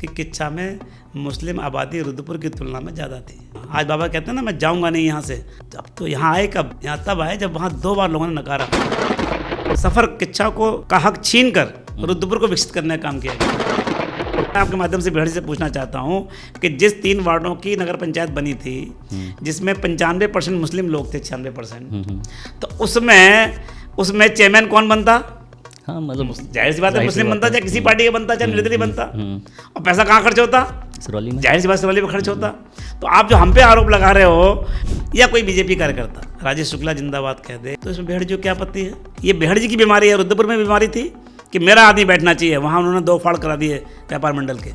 कि किच्छा में मुस्लिम आबादी रुद्रपुर की तुलना में ज़्यादा थी। आज बाबा कहते हैं ना मैं जाऊंगा नहीं यहाँ से, अब तो यहाँ आए कब? यहाँ तब आए जब वहाँ 2 बार लोगों ने नकारा। सफ़र किच्छा का हक छीन कर रुद्रपुर को विकसित करने का काम किया गया। मैं आपके माध्यम से बिहारी से पूछना चाहता हूँ कि जिस 3 वार्डों की नगर पंचायत बनी थी, जिसमें 95% मुस्लिम लोग थे, 96%, तो उसमें चेयरमैन कौन बनता? हाँ, मतलब जाहिर सी बात है मुस्लिम बनता, चाहे किसी पार्टी का बनता, चाहे निर्दलीय बनता। और पैसा कहाँ खर्च होता? सिरौली में। जाहिर सी बात सिरौली में खर्च होता। तो आप जो हम पे आरोप लगा रहे हो, या कोई बीजेपी कार्यकर्ता राजेश शुक्ला जिंदाबाद कह दे, तो इसमें बेहड़ जी को क्या आपत्ति है? ये बेहड़ जी की बीमारी है, रुद्रपुर में बीमारी थी कि मेरा आदमी बैठना चाहिए, वहाँ उन्होंने 2 फाड़ करा दिए व्यापार मंडल के।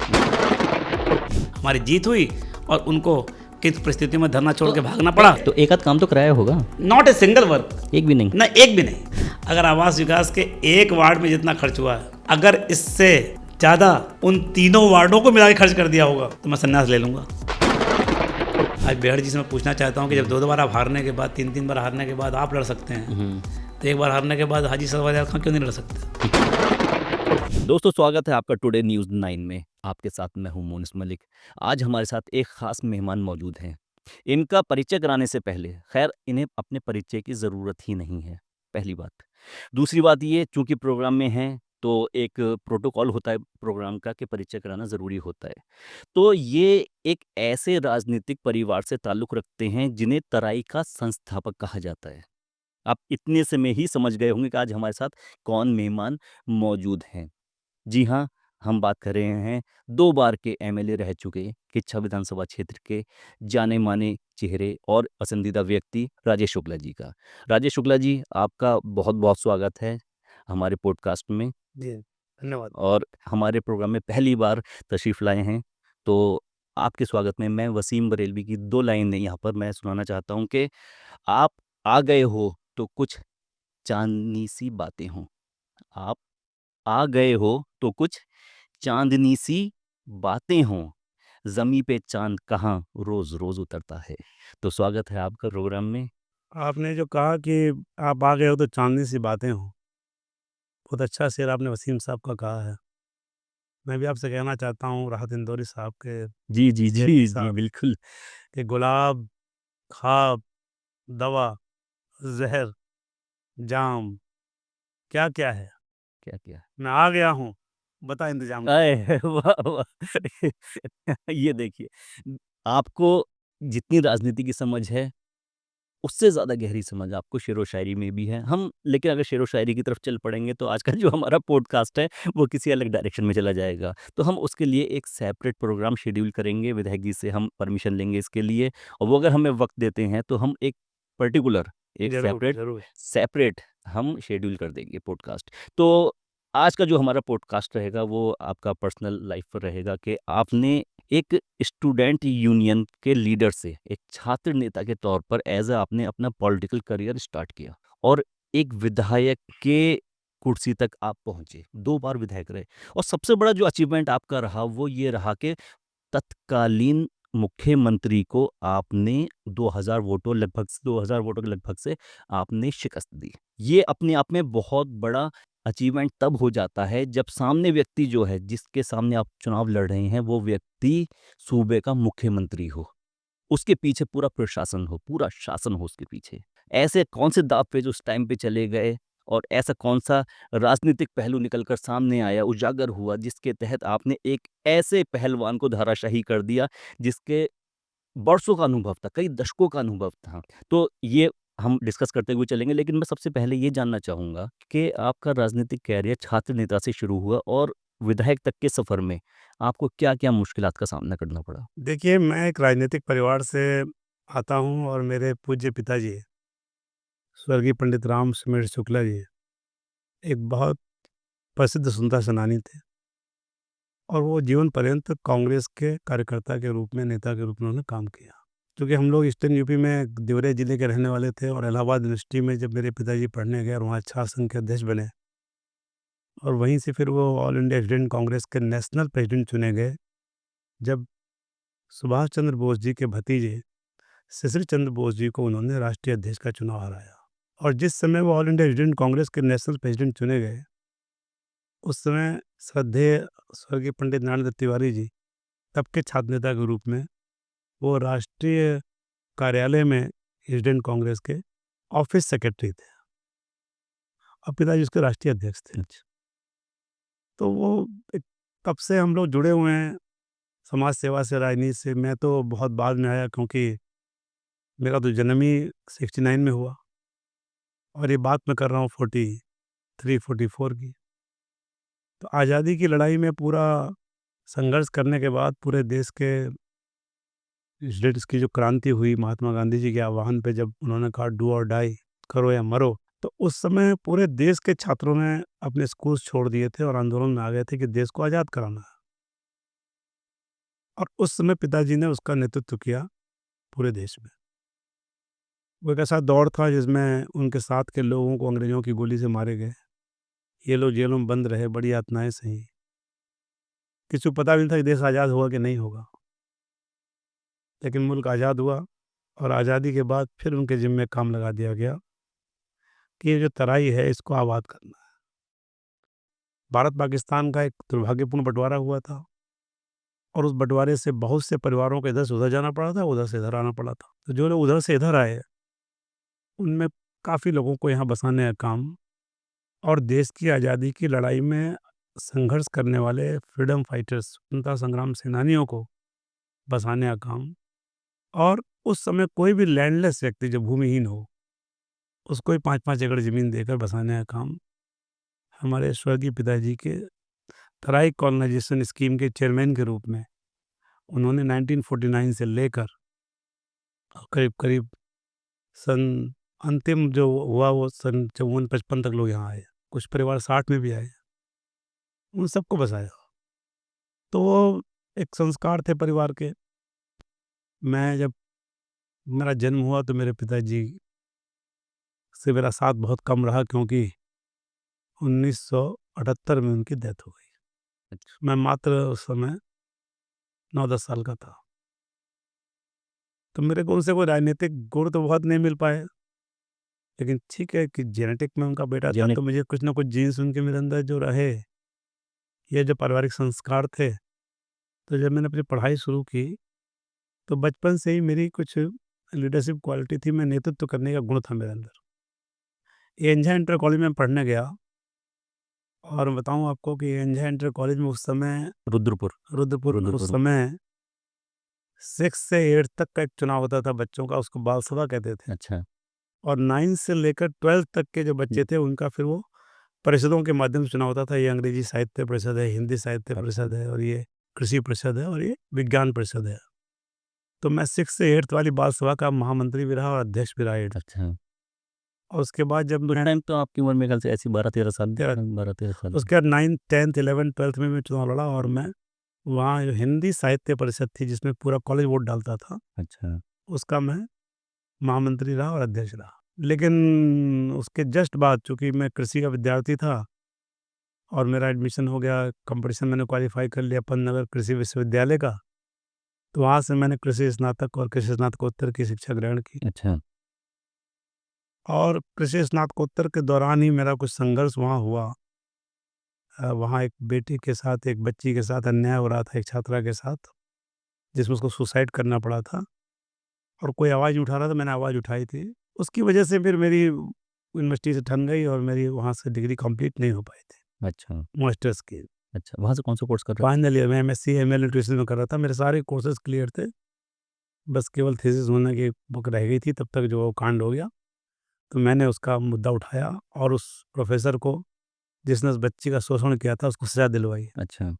हमारी जीत हुई और उनको किस परिस्थितियों में धरना छोड़ के भागना पड़ा। तो एक आध काम तो कराया होगा? नॉट ए सिंगल वर्क, एक भी नहीं ना एक भी नहीं। अगर आवास विकास के एक वार्ड में जितना खर्च हुआ है, अगर इससे ज़्यादा उन 3 वार्डों को मिला के खर्च कर दिया होगा तो मैं संन्यास ले लूँगा। आज बेहड़ जी से मैं पूछना चाहता हूँ कि जब 2 बार आप हारने के बाद, 3 बार हारने के बाद आप लड़ सकते हैं, तो एक बार हारने के बाद हाजी सरवार खां क्यों नहीं लड़ सकते? दोस्तों, स्वागत है आपका टुडे न्यूज़ 9 में। आपके साथ मैं हूं मोनिस मलिक। आज हमारे साथ एक ख़ास मेहमान मौजूद हैं। इनका परिचय कराने से पहले, खैर इन्हें अपने परिचय की ज़रूरत ही नहीं है, पहली बात। दूसरी बात ये, चूँकि प्रोग्राम में हैं तो एक प्रोटोकॉल होता है प्रोग्राम का कि परिचय कराना ज़रूरी होता है। तो ये एक ऐसे राजनीतिक परिवार से ताल्लुक़ रखते हैं जिन्हें तराई का संस्थापक कहा जाता है। आप इतने से में ही समझ गए होंगे कि आज हमारे साथ कौन मेहमान मौजूद हैं। जी हाँ, हम बात कर रहे हैं 2 बार के एमएलए रह चुके किच्छा विधानसभा क्षेत्र के जाने-माने चेहरे और पसंदीदा व्यक्ति राजेश शुक्ला जी का। राजेश शुक्ला जी, आपका बहुत-बहुत स्वागत है हमारे पॉडकास्ट में। जी, धन्यवाद। और हमारे प्रोग्राम में पहली बार तशरीफ़ लाए हैं, तो आपके स्वागत में मैं वसीम बरेलवी की 2 लाइनें यहाँ पर मैं सुनाना चाहता हूँ कि आप आ गए हो तो कुछ चाँदनी सी बातें हों। आप आ गए हो तो कुछ चाँदनी सी बातें हों, ज़मीं पे चाँद कहाँ रोज़-रोज़ उतरता है। तो स्वागत है आपका प्रोग्राम में। आपने जो कहा कि आप आ गए हो तो चांदनी सी बातें हों, बहुत अच्छा शेर आपने वसीम साहब का कहा है। मैं भी आपसे कहना चाहता हूँ राहत इंदौरी साहब के जी, जी, जी, जैसे जी, साहब बिल्कुल। कि गुलाब, ख़्वाब, दवा, ज़हर, जाम, क्या-क्या है? क्या-क्या? मैं आ गया हूँ, बता इंतज़ाम क्या? आए वाह, वाह! ये देखिए, आपको जितनी राजनीति की समझ है, उससे ज़्यादा गहरी समझ आपको शेरो शायरी में भी है। हम लेकिन अगर शेरो शायरी की तरफ चल पड़ेंगे तो आज का जो हमारा पॉडकास्ट है वो किसी अलग डायरेक्शन में चला जाएगा। तो हम उसके लिए एक सेपरेट प्रोग्राम शेड्यूल करेंगे, विधायक जी से हम परमिशन लेंगे इसके लिए, और वो अगर हमें वक़्त देते हैं तो हम एक पर्टिकुलर, एक ज़रूर, सेपरेट ज़रूर। सेपरेट हम शेड्यूल कर देंगे पॉडकास्ट। तो आज का जो हमारा पॉडकास्ट रहेगा वो आपका पर्सनल लाइफ़ पर रहेगा कि आपने एक स्टूडेंट यूनियन के लीडर से, एक छात्र नेता के तौर पर एज़ आपने अपना पॉलिटिकल करियर स्टार्ट किया और एक विधायक के कुर्सी तक आप पहुँचे, 2 बार विधायक रहे, और सबसे बड़ा जो अचीवमेंट आपका रहा वो ये रहा कि तत्कालीन मुख्यमंत्री को आपने 2000 वोटों के लगभग से आपने शिकस्त दी। ये अपने आप में बहुत बड़ा अचीवमेंट तब हो जाता है जब सामने व्यक्ति जो है, जिसके सामने आप चुनाव लड़ रहे हैं, वो व्यक्ति सूबे का मुख्यमंत्री हो। उसके पीछे पूरा प्रशासन हो, पूरा शासन हो उसके पीछे। ऐसे कौन से दाँव-पेच उस टाइम पे चले गए और ऐसा कौन-सा राजनीतिक पहलू निकल कर सामने आया, उजागर हुआ, जिसके तहत आपने एक ऐसे पहलवान को धराशायी कर दिया, जिसके बरसों का अनुभव था, कई दशकों का अनुभव था। तो ये हम डिस्कस करते हुए चलेंगे, लेकिन मैं सबसे पहले ये जानना चाहूँगा कि आपका राजनीतिक कैरियर छात्र नेता से शुरू हुआ और विधायक तक के सफ़र में आपको क्या-क्या मुश्किलात का सामना करना पड़ा? देखिए, मैं एक राजनीतिक परिवार से आता हूँ और मेरे पूज्य पिताजी, स्वर्गीय पंडित राम सुमेर शुक्ला जी, एक बहुत प्रसिद्ध स्वतंत्रता सेनानी थे और वो जीवन पर्यंत कांग्रेस के कार्यकर्ता के रूप में, नेता के रूप में उन्होंने काम किया। क्योंकि हम लोग ईस्टर्न यूपी में देवरिया ज़िले के रहने वाले थे और इलाहाबाद यूनिवर्सिटी में जब मेरे पिताजी पढ़ने गए और वहाँ छात्र संघ के अध्यक्ष बने और वहीं से फिर वो ऑल इंडिया स्टूडेंट कांग्रेस के नेशनल प्रेसिडेंट चुने गए, जब सुभाष चंद्र बोस जी के भतीजे शिशिर चंद्र बोस जी को उन्होंने राष्ट्रीय अध्यक्ष का चुनाव हराया। और जिस समय वो ऑल इंडिया स्टूडेंट कांग्रेस के नेशनल प्रेसिडेंट चुने गए, उस समय श्रद्धेय स्वर्गीय पंडित नारायण दत्त तिवारी जी तब के छात्र नेता के रूप में वो राष्ट्रीय कार्यालय में स्टूडेंट कांग्रेस के ऑफिस सेक्रेटरी थे और पिताजी उसके राष्ट्रीय अध्यक्ष थे। अच्छा। तो वो तब से हम लोग जुड़े हुए हैं समाज सेवा से, राजनीति से। मैं तो बहुत बाद में आया, क्योंकि मेरा तो जन्म ही 69 में हुआ और ये बात मैं कर रहा हूँ 43-44 की। तो आज़ादी की लड़ाई में पूरा संघर्ष करने के बाद पूरे देश के स्टूडेंट्स की जो क्रांति हुई महात्मा गांधी जी के आह्वान पे, जब उन्होंने कहा डू और डाई, करो या मरो, तो उस समय पूरे देश के छात्रों ने अपने स्कूल छोड़ दिए थे और आंदोलन में आ गए थे कि देश को आज़ाद कराना है। और उस समय पिताजी ने उसका नेतृत्व किया पूरे देश में। वो एक ऐसा दौर था जिसमें उनके साथ के लोगों को अंग्रेजों की गोली से मारे गए, ये लोग जेलों में बंद रहे, बड़ी यातनाएं सही। किसी को पता भी नहीं था कि देश आज़ाद होगा कि नहीं होगा, लेकिन मुल्क आज़ाद हुआ और आज़ादी के बाद फिर उनके जिम्मे काम लगा दिया गया कि ये जो तराई है इसको आबाद करना है। भारत पाकिस्तान का एक दुर्भाग्यपूर्ण बंटवारा हुआ था और उस बंटवारे से बहुत से परिवारों को इधर से उधर जाना पड़ा था, उधर से इधर आना पड़ा था। तो जो लोग उधर से इधर आए उनमें काफ़ी लोगों को यहाँ बसाने का काम और देश की आज़ादी की लड़ाई में संघर्ष करने वाले फ्रीडम फाइटर्स, स्वतंत्रता संग्राम सेनानियों को बसाने का काम, और उस समय कोई भी लैंडलेस व्यक्ति जो भूमिहीन हो उसको ही 5-5 एकड़ ज़मीन देकर बसाने का काम हमारे स्वर्गीय पिताजी के तराई कॉलोनाइजेशन स्कीम के चेयरमैन के रूप में उन्होंने 1949 से लेकर करीब करीब सन अंतिम जो हुआ वो सन 54-55 तक लोग यहाँ आए। कुछ परिवार 60 में भी आए, उन सबको बसाया। तो वो एक संस्कार थे परिवार के। मैं जब मेरा जन्म हुआ तो मेरे पिताजी से मेरा साथ बहुत कम रहा, क्योंकि 1978 में उनकी डेथ हो गई। अच्छा। मैं मात्र उस समय 9-10 साल का था। तो मेरे को उनसे कोई राजनीतिक गुण तो बहुत नहीं मिल पाए, लेकिन ठीक है कि जेनेटिक में उनका बेटा था, जेने तो मुझे कुछ ना कुछ जीन्स उनके मेरे अंदर जो रहे, ये जो पारिवारिक संस्कार थे। तो जब मैंने अपनी पढ़ाई शुरू की तो बचपन से ही मेरी कुछ लीडरशिप क्वालिटी थी, मैं नेतृत्व करने का गुण था मेरे अंदर। एंजा इंटर कॉलेज में पढ़ने गया और बताऊं आपको कि एंजा इंटर कॉलेज में उस समय रुद्रपुर रुद्रपुर में उस रुद्रपुर समय 6 से 8 तक का एक चुनाव होता था बच्चों का, उसको बाल सभा कहते थे। अच्छा। और 9 से लेकर 12 तक के जो बच्चे थे उनका फिर वो परिषदों के माध्यम से चुनाव होता था। ये अंग्रेजी साहित्य परिषद है, हिंदी साहित्य परिषद है, और ये कृषि परिषद है, और ये विज्ञान परिषद है। तो मैं 6 से 8 वाली बाल सभा का महामंत्री भी रहा और अध्यक्ष भी रहा 8। अच्छा। और उसके बाद जब उस टाइम तो आपकी उम्र मेरे ख्याल से ऐसी 12-13 साल 13 साल उसके बाद 9, 10, 11, 12 में मैं चुनाव लड़ा और मैं वहाँ जो हिंदी साहित्य परिषद थी जिसमें पूरा कॉलेज वोट डालता था, अच्छा। उसका मैं महामंत्री रहा और अध्यक्ष रहा। लेकिन उसके जस्ट बाद, चूंकि मैं कृषि का विद्यार्थी था और मेरा एडमिशन हो गया, कंपटीशन मैंने क्वालिफाई कर लिया पन्नगर कृषि विश्वविद्यालय का, तो वहाँ से मैंने कृषि स्नातक और कृषि स्नातकोत्तर की शिक्षा ग्रहण की। अच्छा। और कृषि स्नातकोत्तर के दौरान ही मेरा कुछ संघर्ष वहाँ हुआ। वहाँ एक बेटी के साथ, एक बच्ची के साथ अन्याय हो रहा था, एक छात्रा के साथ, जिसमें उसको सुसाइड करना पड़ा था और कोई आवाज़ नहीं उठा रहा था, मैंने आवाज़ उठाई थी। उसकी वजह से फिर मेरी यूनिवर्सिटी से ठन गई और मेरी वहाँ से डिग्री कंप्लीट नहीं हो पाई थी अच्छा। मास्टर्स की। अच्छा, वहाँ से कौन सा कोर्स कर रहे फाइनल ईयर में एमएससी एमएल न्यूट्रिशन में कर रहा था। मेरे सारे कोर्सेज क्लियर थे, बस केवल थीसिस होने की बुक रह गई थी, तब तक जो कांड हो गया। तो मैंने उसका मुद्दा उठाया और उस प्रोफेसर को जिसने उस बच्ची का शोषण किया था उसको सजा दिलवाई। अच्छा।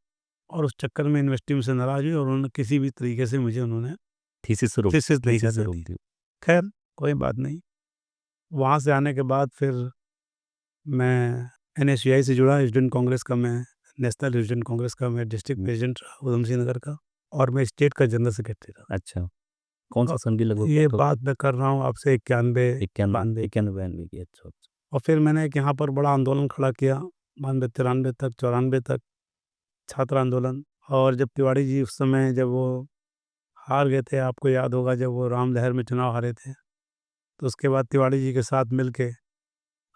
और उस चक्कर में यूनिवर्सिटी में से नाराज हुई और उन्होंने किसी भी तरीके से मुझे उन्होंने थीसिस से रोक थीसिस नहीं थीसिस से करने रोक दी। दी। खैर कोई बात नहीं। वहाँ से आने के बाद फिर मैं एनएसयूआई से जुड़ा, स्टूडेंट कांग्रेस का मैं, नेशनल स्टूडेंट कांग्रेस का मैं डिस्ट्रिक्ट प्रेसिडेंट रहा उधम सिंह नगर का, और मैं स्टेट का जनरल सेक्रेटरी रहा। अच्छा, कौन सा और सन भी लगभग ये आपका? बात मैं कर रहा हूँ आपसे 91 92। 91 की। अच्छा। और फिर मैंने एक यहाँ पर बड़ा आंदोलन खड़ा किया 92 93 तक 94 तक, छात्र आंदोलन। और जब तिवारी जी उस समय जब वो हार गए थे, आपको याद होगा जब वो राम लहर में चुनाव हारे थे, तो उसके बाद तिवारी जी के साथ मिलके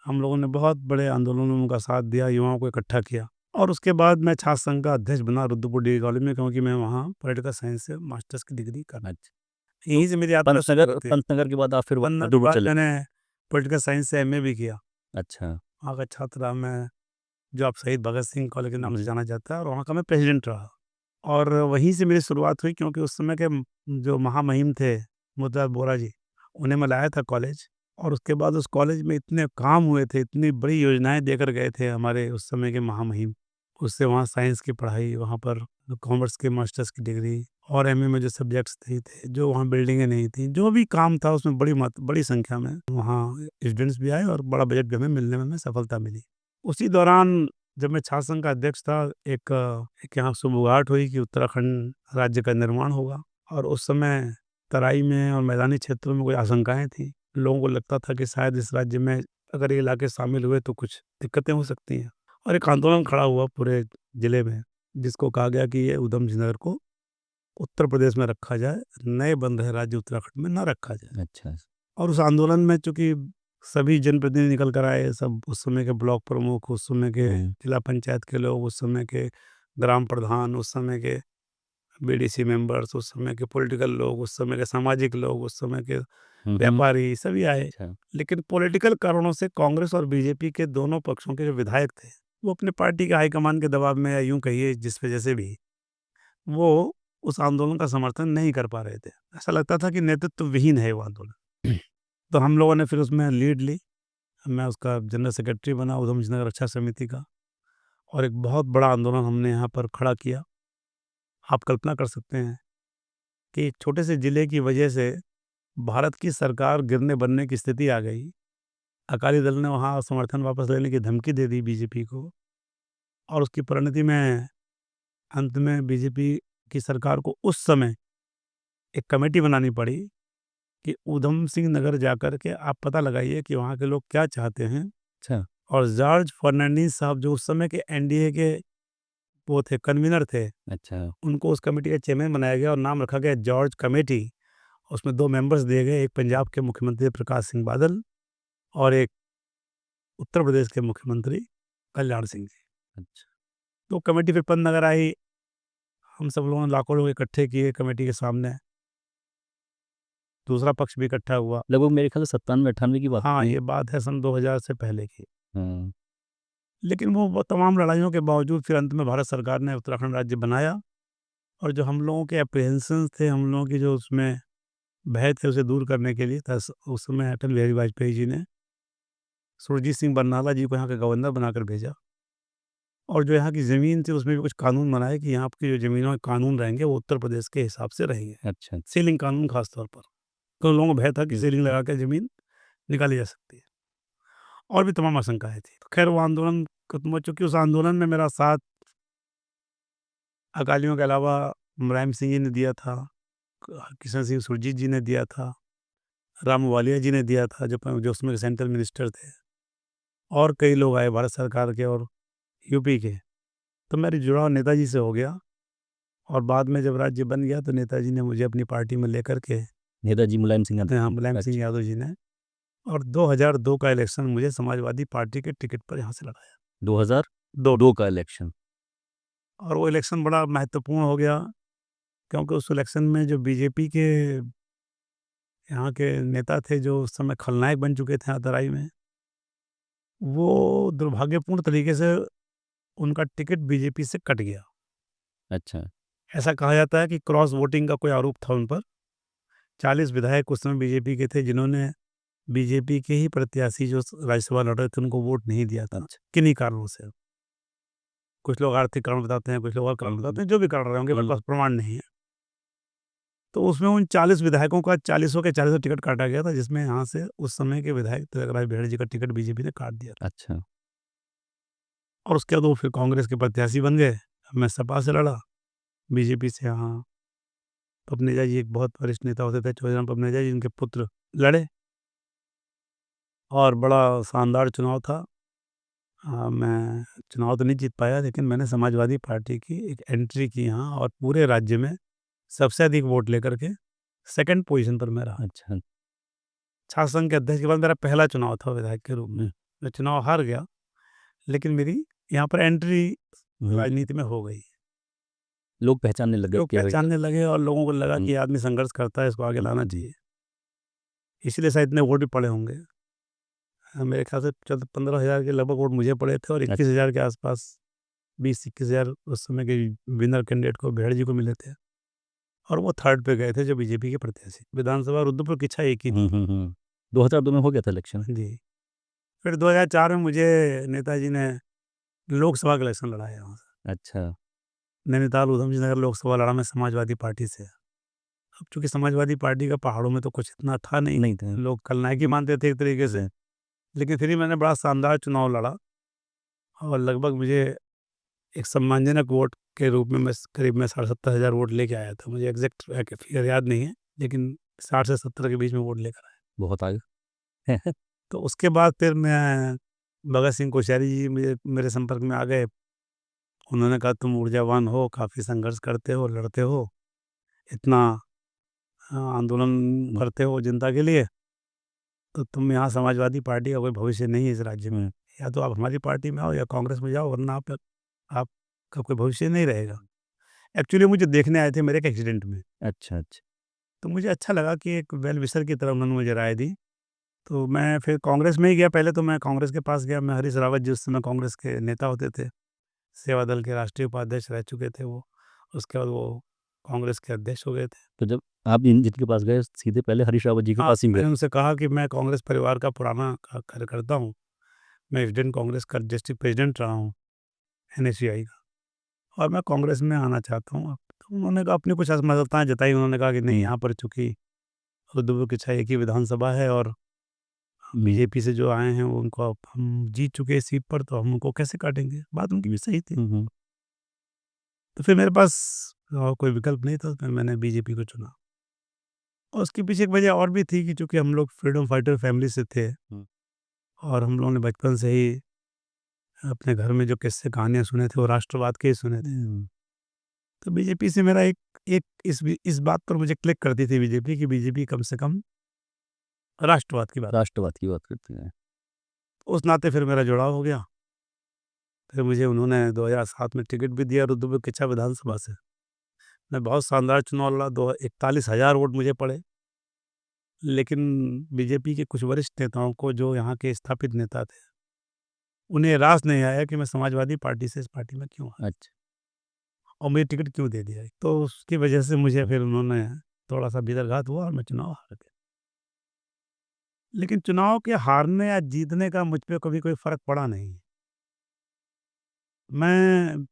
हम लोगों ने बहुत बड़े आंदोलनों में उनका साथ दिया, युवाओं को इकट्ठा किया। और उसके बाद मैं छात्र संघ का अध्यक्ष बना रुद्रपुर डिग्री कॉलेज में, क्योंकि मैं वहाँ पॉलिटिकल साइंस से मास्टर्स की डिग्री कर अच्छा। यहीं से मेरी यात्रा शुरू पंतनगर होती है। पंतनगर के बाद आप फिर वरना के रुद्रपुर बाद चले। मैंने पॉलिटिकल साइंस से एमए भी किया। अच्छा। वहाँ का छात्र रहा मैं, जो आप शहीद भगत सिंह कॉलेज के नाम से जाना जाता है, और वहाँ का मैं प्रेसिडेंट रहा। और वहीं से मेरी शुरुआत हुई, क्योंकि उस समय के जो महामहिम थे मुद्रा बोरा जी, उन्हें मैं लाया था कॉलेज। और उसके बाद उस कॉलेज में इतने काम हुए थे, इतनी बड़ी योजनाएं देकर गए थे हमारे उस समय के महामहिम। उससे वहाँ साइंस की पढ़ाई, वहाँ पर कॉमर्स के मास्टर्स की डिग्री, और एमए में जो सब्जेक्ट्स थे, जो वहाँ बिल्डिंगें नहीं थी, जो भी काम था उसमें बड़ी संख्या में वहाँ स्टूडेंट्स भी आए, और बड़ा बजट भी हमें मिलने में हमें सफलता मिली। उसी दौरान जब मैं छात्र संघ का अध्यक्ष था, एक यहाँ शुभुगाहट हुई कि उत्तराखंड राज्य का निर्माण होगा। और उस समय तराई में और मैदानी क्षेत्रों में कोई आशंकाएं थी। लोगों को लगता था कि शायद इस राज्य में अगर ये इलाके शामिल हुए तो कुछ दिक्कतें हो सकती हैं। और एक आंदोलन खड़ा हुआ पूरे जिले में, जिसको कहा गया कि ये ऊधम सिंह नगर को उत्तर प्रदेश में रखा जाए, नए बन रहे राज्य उत्तराखंड में ना रखा जाए। अच्छा। और उस आंदोलन में चूंकि सभी जनप्रतिनिधि निकल कर आए, सब उस समय के ब्लॉक प्रमुख, उस समय के जिला पंचायत के लोग, उस समय के ग्राम प्रधान, उस समय के बीडीसी मेंबर्स, उस समय के पॉलिटिकल लोग, उस समय के सामाजिक लोग, उस समय के व्यापारी, सभी आए। अच्छा। लेकिन पॉलिटिकल कारणों से कांग्रेस और बीजेपी के दोनों पक्षों के जो विधायक थे, वो अपने पार्टी के हाईकमान के दबाव में, या यूं कहिए जिस वजह से भी, वो उस आंदोलन का समर्थन नहीं कर पा रहे थे। ऐसा लगता था कि नेतृत्व विहीन है वो आंदोलन। तो हम लोगों ने फिर उसमें लीड ली। मैं उसका जनरल सेक्रेटरी बना ऊधम सिंह नगर रक्षा समिति का, और एक बहुत बड़ा आंदोलन हमने यहाँ पर खड़ा किया। आप कल्पना कर सकते हैं कि एक छोटे से जिले की वजह से भारत की सरकार गिरने बनने की स्थिति आ गई। अकाली दल ने वहाँ समर्थन वापस लेने की धमकी दे दी बीजेपी को, और उसकी परिणति में अंत में बीजेपी की सरकार को उस समय एक कमेटी बनानी पड़ी कि ऊधम सिंह नगर जाकर के आप पता लगाइए कि वहाँ के लोग क्या चाहते हैं। अच्छा। और जॉर्ज फर्नांडीज साहब, जो उस समय के एनडीए के वो थे, कन्वीनर थे, अच्छा। उनको उस कमेटी का चेयरमैन बनाया गया और नाम रखा गया जॉर्ज कमेटी। उसमें 2 मेंबर्स दिए गए, एक पंजाब के मुख्यमंत्री प्रकाश सिंह बादल, और एक उत्तर प्रदेश के मुख्यमंत्री कल्याण सिंह जी। अच्छा। तो कमेटी फिर पंतनगर आई। हम सब लोगों ने लाखों लोग इकट्ठे किए कमेटी के सामने। दूसरा पक्ष भी इकट्ठा हुआ। लगभग मेरे ख्याल से 97-98 की बात हाँ, है। ये बात है सन 2000 से पहले की। हाँ। लेकिन वो तमाम लड़ाइयों के बावजूद फिर अंत में भारत सरकार ने उत्तराखंड राज्य बनाया। और जो हम लोगों के अप्रीहेंशंस थे, हम लोगों की जो उसमें भय थे, उसे दूर करने के लिए उस समय अटल बिहारी वाजपेयी जी ने सुरजीत सिंह बरनाला जी को यहाँ का गवर्नर बनाकर भेजा। और जो यहाँ की ज़मीन थी उसमें भी कुछ कानून बनाए कि यहाँ की जो ज़मीनों के कानून रहेंगे वो उत्तर प्रदेश के हिसाब से रहेंगे। अच्छा। सीलिंग कानून खास तौर पर, तो लोगों को भय था कि सीलिंग लगा के ज़मीन निकाली जा सकती है। और भी तमाम आशंकाएं थी। तो खैर वो आंदोलन खत्म हो चुकी। उस आंदोलन में मेरा साथ अकालियों के अलावा मुलायम सिंह जी ने दिया था, किशन सिंह सुरजीत जी ने दिया था, राम वालिया जी ने दिया था, जो उसमें सेंट्रल मिनिस्टर थे, और कई लोग आए भारत सरकार के और यूपी के। तो मेरी जुड़ाव नेताजी से हो गया। और बाद में जब राज्य बन गया तो नेताजी ने मुझे अपनी पार्टी में लेकर के, नेताजी मुलायम सिंह यादव। हाँ, मुलायम सिंह अच्छा। यादव जी ने, और 2002 का इलेक्शन मुझे समाजवादी पार्टी के टिकट पर यहाँ से लगाया। 2002 का इलेक्शन। और वो इलेक्शन बड़ा महत्वपूर्ण हो गया, क्योंकि उस इलेक्शन में जो बीजेपी के यहाँ के नेता थे, जो उस समय खलनायक बन चुके थे यहाँ तराई में, वो दुर्भाग्यपूर्ण तरीके से उनका टिकट बीजेपी से कट गया। अच्छा। ऐसा कहा जाता है कि क्रॉस वोटिंग का कोई आरोप था उन पर। 40 विधायक उस समय बीजेपी के थे, जिन्होंने बीजेपी के ही प्रत्याशी जो राज्यसभा लड़ रहे थे उनको वोट नहीं दिया था। किन्हीं कारणों से, कुछ लोग आर्थिक कारण बताते हैं, कुछ लोग और कारण बताते हैं, जो भी कारण रहे होंगे, मेरे पास प्रमाण नहीं है। तो उसमें उन 40 विधायकों का 40 के 40 टिकट काटा गया था, जिसमें यहाँ से उस समय के विधायक तिलकराज बेहड़ जी का टिकट बीजेपी ने काट दिया था। अच्छा। और उसके बाद वो फिर कांग्रेस के प्रत्याशी बन गए। मैं सपा से लड़ा, बीजेपी से यहाँ पपनेजा जी एक बहुत वरिष्ठ नेता होते थे, चौधरी राम पपनेजा जी, उनके पुत्र लड़े, और बड़ा शानदार चुनाव था। मैं चुनाव तो नहीं जीत पाया, लेकिन मैंने समाजवादी पार्टी की एक एंट्री की यहाँ, और पूरे राज्य में सबसे अधिक वोट लेकर के सेकंड पोजीशन पर मैं रहा। अच्छा। छात्र संघ के अध्यक्ष के बाद मेरा पहला चुनाव था विधायक के रूप में। मैं चुनाव हार गया, लेकिन मेरी यहाँ पर एंट्री राजनीति में हो गई। लोग पहचानने लगे लोग कि भाई पहचानने लगे और लोगों को लगा कि ये आदमी संघर्ष करता है, इसको आगे लाना चाहिए। इसलिए शायद इतने वोट भी पड़े होंगे। मेरे ख्याल से 15,000 के लगभग वोट मुझे पड़े थे और 21,000 के आसपास 20-21,000 उस समय के विनर कैंडिडेट को बेहड़ जी को मिले थे और वो थर्ड पे गए थे जो बीजेपी के प्रत्याशी। विधानसभा रुद्रपुर की इच्छा एक ही थी। 2002 में हो गया था इलेक्शन। जी। फिर 2004 में मुझे नेताजी ने लोकसभा का इलेक्शन लड़ाया वहाँ से। अच्छा। नैनीताल उधम सिंह नगर लोकसभा लड़ा मैं समाजवादी पार्टी से। अब चूंकि समाजवादी पार्टी का पहाड़ों में तो कुछ इतना था नहीं था। लोग खलनायक ही मानते थे एक तरीके से, लेकिन फिर भी मैंने बड़ा शानदार चुनाव लड़ा और लगभग मुझे एक सम्मानजनक वोट के रूप में मैं करीब 70,000 वोट लेके आया था। मुझे एग्जैक्ट फिगर याद नहीं है, लेकिन 60 से 70 के बीच में वोट लेकर आया। बहुत आगे। तो उसके बाद फिर मैं भगत सिंह कोश्यारी जी मेरे संपर्क में आ गए। उन्होंने कहा तुम ऊर्जावान हो, काफ़ी संघर्ष करते हो, लड़ते हो, इतना आंदोलन करते हो जनता के लिए, तो तुम यहाँ समाजवादी पार्टी का कोई भविष्य नहीं है इस राज्य में। या तो आप हमारी पार्टी में आओ या कांग्रेस में जाओ, वरना आपका कोई भविष्य नहीं रहेगा। एक्चुअली मुझे देखने आए थे मेरे एक एक्सीडेंट में। अच्छा। तो मुझे अच्छा लगा कि एक वेल विशर की तरह उन्होंने मुझे राय दी। तो मैं फिर कांग्रेस में ही गया। पहले तो मैं कांग्रेस के पास गया। मैं हरीश रावत जी उस समय कांग्रेस के नेता होते थे, सेवा दल के राष्ट्रीय उपाध्यक्ष रह चुके थे वो। उसके बाद वो कांग्रेस के अध्यक्ष हो गए थे। तो जब आप जिनके पास गए सीधे पहले हरीश रावत जी के पास ही मैंने गए? उनसे कहा कि मैं कांग्रेस परिवार का पुराना कार्यकर्ता हूँ, मैं इंडियन कांग्रेस का डिस्ट्रिक्ट प्रेसिडेंट रहा हूँ NSCI का, और मैं कांग्रेस में आना चाहता हूँ। तो उन्होंने कहा अपनी कुछ असमर्थताएं जताई। उन्होंने कहा कि नहीं, यहाँ पर चूंकि रुद्रपुर की एक ही विधानसभा है और बीजेपी से जो आए हैं वो उनको अब हम जीत चुके हैं इस सीट पर, तो हम उनको कैसे काटेंगे। बात उनकी भी सही थी। तो फिर मेरे पास कोई विकल्प नहीं था, तो मैंने बीजेपी को चुना। और उसके पीछे एक वजह और भी थी कि चूंकि हम लोग फ्रीडम फाइटर फैमिली से थे और हम लोगों ने बचपन से ही अपने घर में जो किस्से कहानियां सुने थे वो राष्ट्रवाद के ही सुने थे। तो बीजेपी से मेरा एक एक इस बात पर मुझे क्लिक करती थी बीजेपी की, बीजेपी कम से कम राष्ट्रवाद की बात करते हैं। उस नाते फिर मेरा जुड़ाव हो गया। फिर मुझे उन्होंने 2007 में टिकट भी दिया रुद्रपुर किच्छा विधानसभा से। मैं बहुत शानदार चुनाव लड़ा। 41,000 वोट मुझे पड़े। लेकिन बीजेपी के कुछ वरिष्ठ नेताओं को, जो यहाँ के स्थापित नेता थे, उन्हें रास नहीं आया कि मैं समाजवादी पार्टी से इस पार्टी में क्यों आया। अच्छा। और मुझे टिकट क्यों दे दिया। तो उसकी वजह से मुझे फिर उन्होंने थोड़ा सा भीतरघात हुआ और मैं चुनाव हार गया। लेकिन चुनाव के हारने या जीतने का मुझ पर कभी कोई फर्क पड़ा नहीं। मैं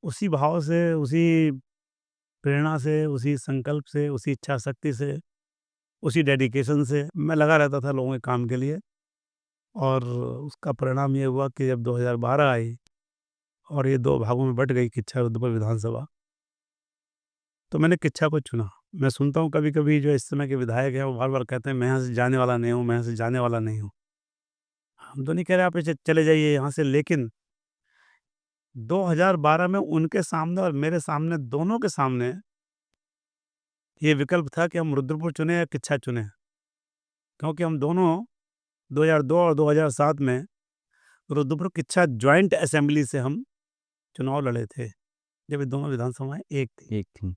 उसी भाव से, उसी प्रेरणा से, उसी संकल्प से, उसी इच्छा शक्ति से, उसी डेडिकेशन से मैं लगा रहता था लोगों के काम के लिए। और उसका परिणाम ये हुआ कि जब 2012 आई और ये 2 भागों में बट गई किच्छा रुद्रपुर विधानसभा, तो मैंने किच्छा को चुना। मैं सुनता हूँ कभी-कभी जो इस समय के विधायक हैं वो बार-बार कहते हैं मैं यहाँ से जाने वाला नहीं हूँ, मैं यहाँ से जाने वाला नहीं हूँ। हम तो नहीं कह रहे आप चले जाइए यहाँ से, लेकिन 2012 में उनके सामने और मेरे सामने, दोनों के सामने ये विकल्प था कि हम रुद्रपुर चुने या किच्छा चुने। क्योंकि हम दोनों 2002 और 2007 में रुद्रपुर किच्छा जॉइंट असेंबली से हम चुनाव लड़े थे, जब ये दोनों विधानसभाएं एक थी।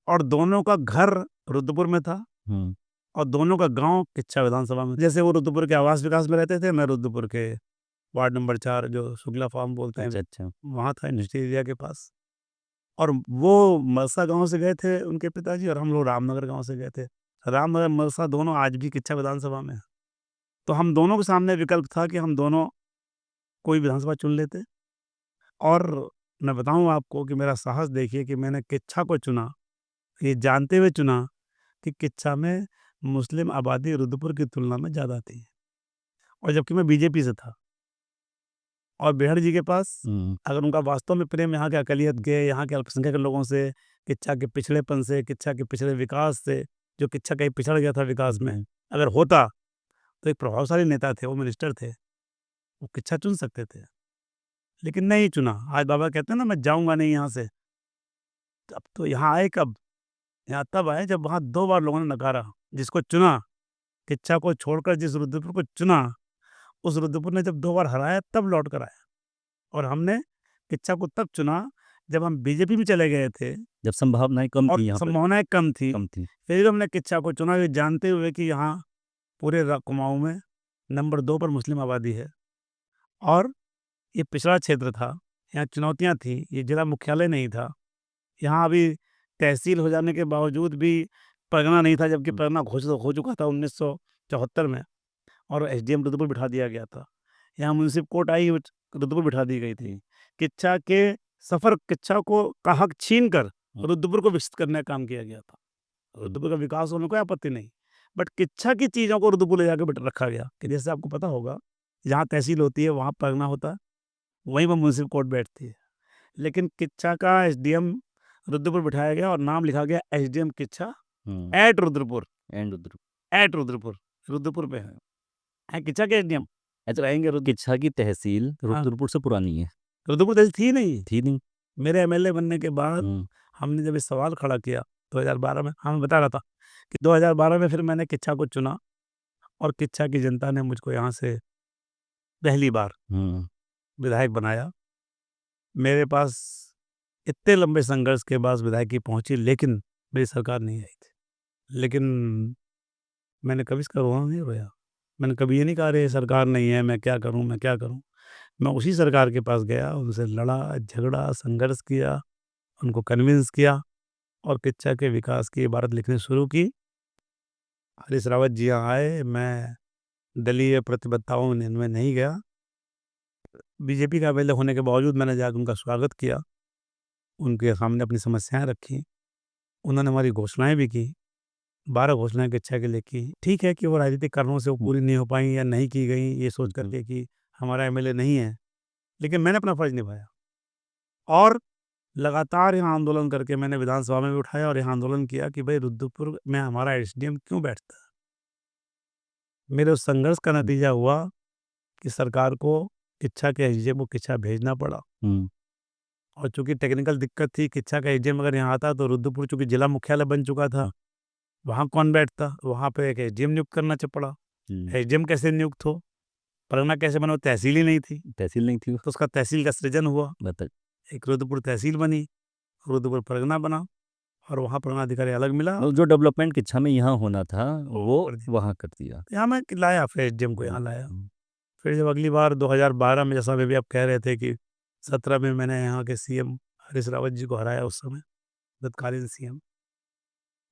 और दोनों का घर रुद्रपुर में था और दोनों का गांव किच्छा विधानसभा में। जैसे वो रुद्रपुर के आवास विकास में रहते थे, मैं रुद्रपुर के वार्ड नंबर 4 जो शुक्ला फार्म बोलते हैं, अच्छा। वहाँ था इंडस्ट्री एरिया के पास। और वो मलसा गांव से गए थे उनके पिताजी और हम लोग रामनगर गांव से गए थे। रामनगर मलसा दोनों आज भी किच्छा विधानसभा में है। तो हम दोनों के सामने विकल्प था कि हम दोनों कोई विधानसभा चुन लेते। और मैं बताऊं आपको कि मेरा साहस देखिए कि मैंने किच्छा को चुना, ये जानते हुए चुना कि किच्छा में मुस्लिम आबादी रुद्रपुर की तुलना में ज़्यादा थी, और जबकि मैं बीजेपी से था। और बेहड़ जी के पास अगर उनका वास्तव में प्रेम यहाँ के अकलियत के, यहाँ के अल्पसंख्यक लोगों से, किच्छा के पिछड़ेपन से, किच्छा के पिछड़े विकास से, जो किच्छा कहीं पिछड़ गया था विकास में, अगर होता तो एक प्रभावशाली नेता थे, वो मिनिस्टर थे, वो किच्छा चुन सकते थे, लेकिन नहीं चुना। आज बाबा कहते हैं ना मैं जाऊंगा नहीं यहाँ से। अब तो यहाँ आए कब? यहाँ तब आए जब वहाँ 2 बार लोगों ने नकारा। जिसको चुना, किच्छा को छोड़कर जिस रुद्रपुर को चुना, उस रुद्रपुर ने जब 2 बार हराया तब लौट कर आया। और हमने किच्छा को तब चुना जब हम बीजेपी में चले गए थे जब संभावनाएं कम और थी यहाँ पर, संभावनाएं कम थी। कम थी। फिर हमने किच्छा को चुना, ये जानते हुए कि यहाँ पूरे कुमाऊं में नंबर 2 पर मुस्लिम आबादी है और ये पिछड़ा क्षेत्र था, यहाँ चुनौतियाँ थी, ये जिला मुख्यालय नहीं था, यहाँ अभी तहसील हो जाने के बावजूद भी परगना नहीं था, जबकि परगना घोषित हो चुका था 1974 में और एसडीएम रुद्रपुर बिठा दिया गया था। यहाँ म्यूनिसिपल कोर्ट आई, रुद्रपुर बिठा दी गई थी। किच्छा के सफर किच्छा का हक छीन कर रुद्रपुर को विकसित करने का काम किया गया था। रुद्रपुर का विकास होने में कोई आपत्ति नहीं, बट किच्छा की चीज़ों को रुद्रपुर ले जाकर रखा गया कि जैसे आपको पता होगा, जहाँ तहसील होती है वहाँ परगना होता है, वहीं पर म्यूनिसिपल कोर्ट बैठती है। लेकिन किच्छा का एसडीएम रुद्रपुर बिठाया गया और नाम लिखा गया SDM Kichha at Rudrapur, and उधर एट रुद्रपुर, रुद्रपुर पे है किच्छा के एसडीएम। अच्छा, रहेंगे किच्छा की तहसील हाँ। रुद्रपुर से पुरानी है, रुद्रपुर तहसील थी नहीं। थी नहीं। मेरे एमएलए बनने के बाद हम्म, हमने जब ये सवाल खड़ा किया 2012 में, हमें बता रहा था कि 2012 में फिर मैंने किच्छा को चुना और किच्छा की जनता ने मुझको यहाँ से पहली बार विधायक बनाया। मेरे पास इतने लंबे संघर्ष के बाद विधायकी पहुंची, लेकिन मेरी सरकार नहीं आई थी। लेकिन मैंने कभी इसका रोना नहीं रोया, मैंने कभी ये नहीं कहा अरे सरकार नहीं है, मैं क्या करूं, मैं क्या करूं। मैं उसी सरकार के पास गया, उनसे लड़ा, झगड़ा, संघर्ष किया, उनको कन्विंस किया और किच्छा के विकास की इबारत लिखनी शुरू की। हरीश रावत जी यहाँ आए, मैं दलीय प्रतिबद्धताओं में नहीं गया। बीजेपी का एमएलए होने के बावजूद मैंने जाकर उनका स्वागत किया, उनके सामने अपनी समस्याएं रखी, उन्होंने हमारी घोषणाएं भी की, 12 घोषणाएं किच्छा के लिए की। ठीक है कि वो राजनीतिक कारणों से वो पूरी नहीं हो पाई या नहीं की गई, ये सोच करके कि हमारा एमएलए नहीं है, लेकिन मैंने अपना फर्ज निभाया और लगातार यहाँ आंदोलन करके मैंने विधानसभा में भी उठाया और यहाँ आंदोलन किया कि भाई रुद्रपुर में हमारा एसडीएम क्यों बैठता है। मेरे उस संघर्ष का नतीजा हुआ कि सरकार को किच्छा के एसडीएम को किच्छा भेजना पड़ा और चूंकि टेक्निकल दिक्कत थी, किच्छा का एसडीएम अगर यहाँ आता तो रुद्रपुर चूंकि जिला मुख्यालय बन चुका था, वहाँ कौन बैठता, वहाँ पे एक एसडीएम नियुक्त करना पड़ा। एसडीएम कैसे नियुक्त हो, परगना कैसे बना, तहसील ही नहीं थी, तहसील नहीं थी, तो उसका तहसील का सृजन हुआ, बता। एक रुद्रपुर तहसील बनी, रुद्रपुर परगना बना और वहाँ परगना अधिकारी अलग मिला। जो डेवलपमेंट किच्छा में यहाँ होना था वो वहाँ कर दिया, यहाँ मैं लाया, फिर एसडीएम को यहाँ लाया। फिर जब अगली बार 2012 में, जैसा अभी आप कह रहे थे कि 17 में मैंने यहाँ के सीएम हरीश रावत जी को हराया, उस समय तत्कालीन सीएम।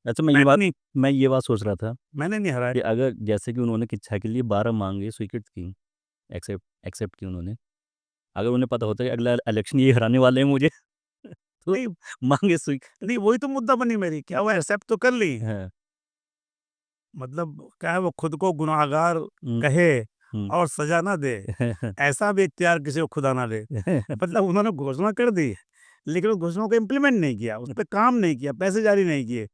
अच्छा, मैं ये बात सोच रहा था, मैंने नहीं हराया कि अगर जैसे कि उन्होंने किच्छा के लिए 12 मांगे स्वीकृत की, एक्सेप्ट की उन्होंने, अगर उन्हें पता होता है कि अगला इलेक्शन ये हराने वाले हैं मुझे तो नहीं, मांगे स्वीकृत नहीं वही तो मुद्दा बनी मेरी, क्या वो एक्सेप्ट तो कर ली, है। मतलब क्या है, वो खुद को गुनाहगार कहे और सजा ना दे, ऐसा भी इख्तियार किसी को खुदा ना दे। मतलब उन्होंने घोषणा कर दी, लेकिन उस घोषणा को इम्प्लीमेंट नहीं किया, उस पर काम नहीं किया, पैसे जारी नहीं किए।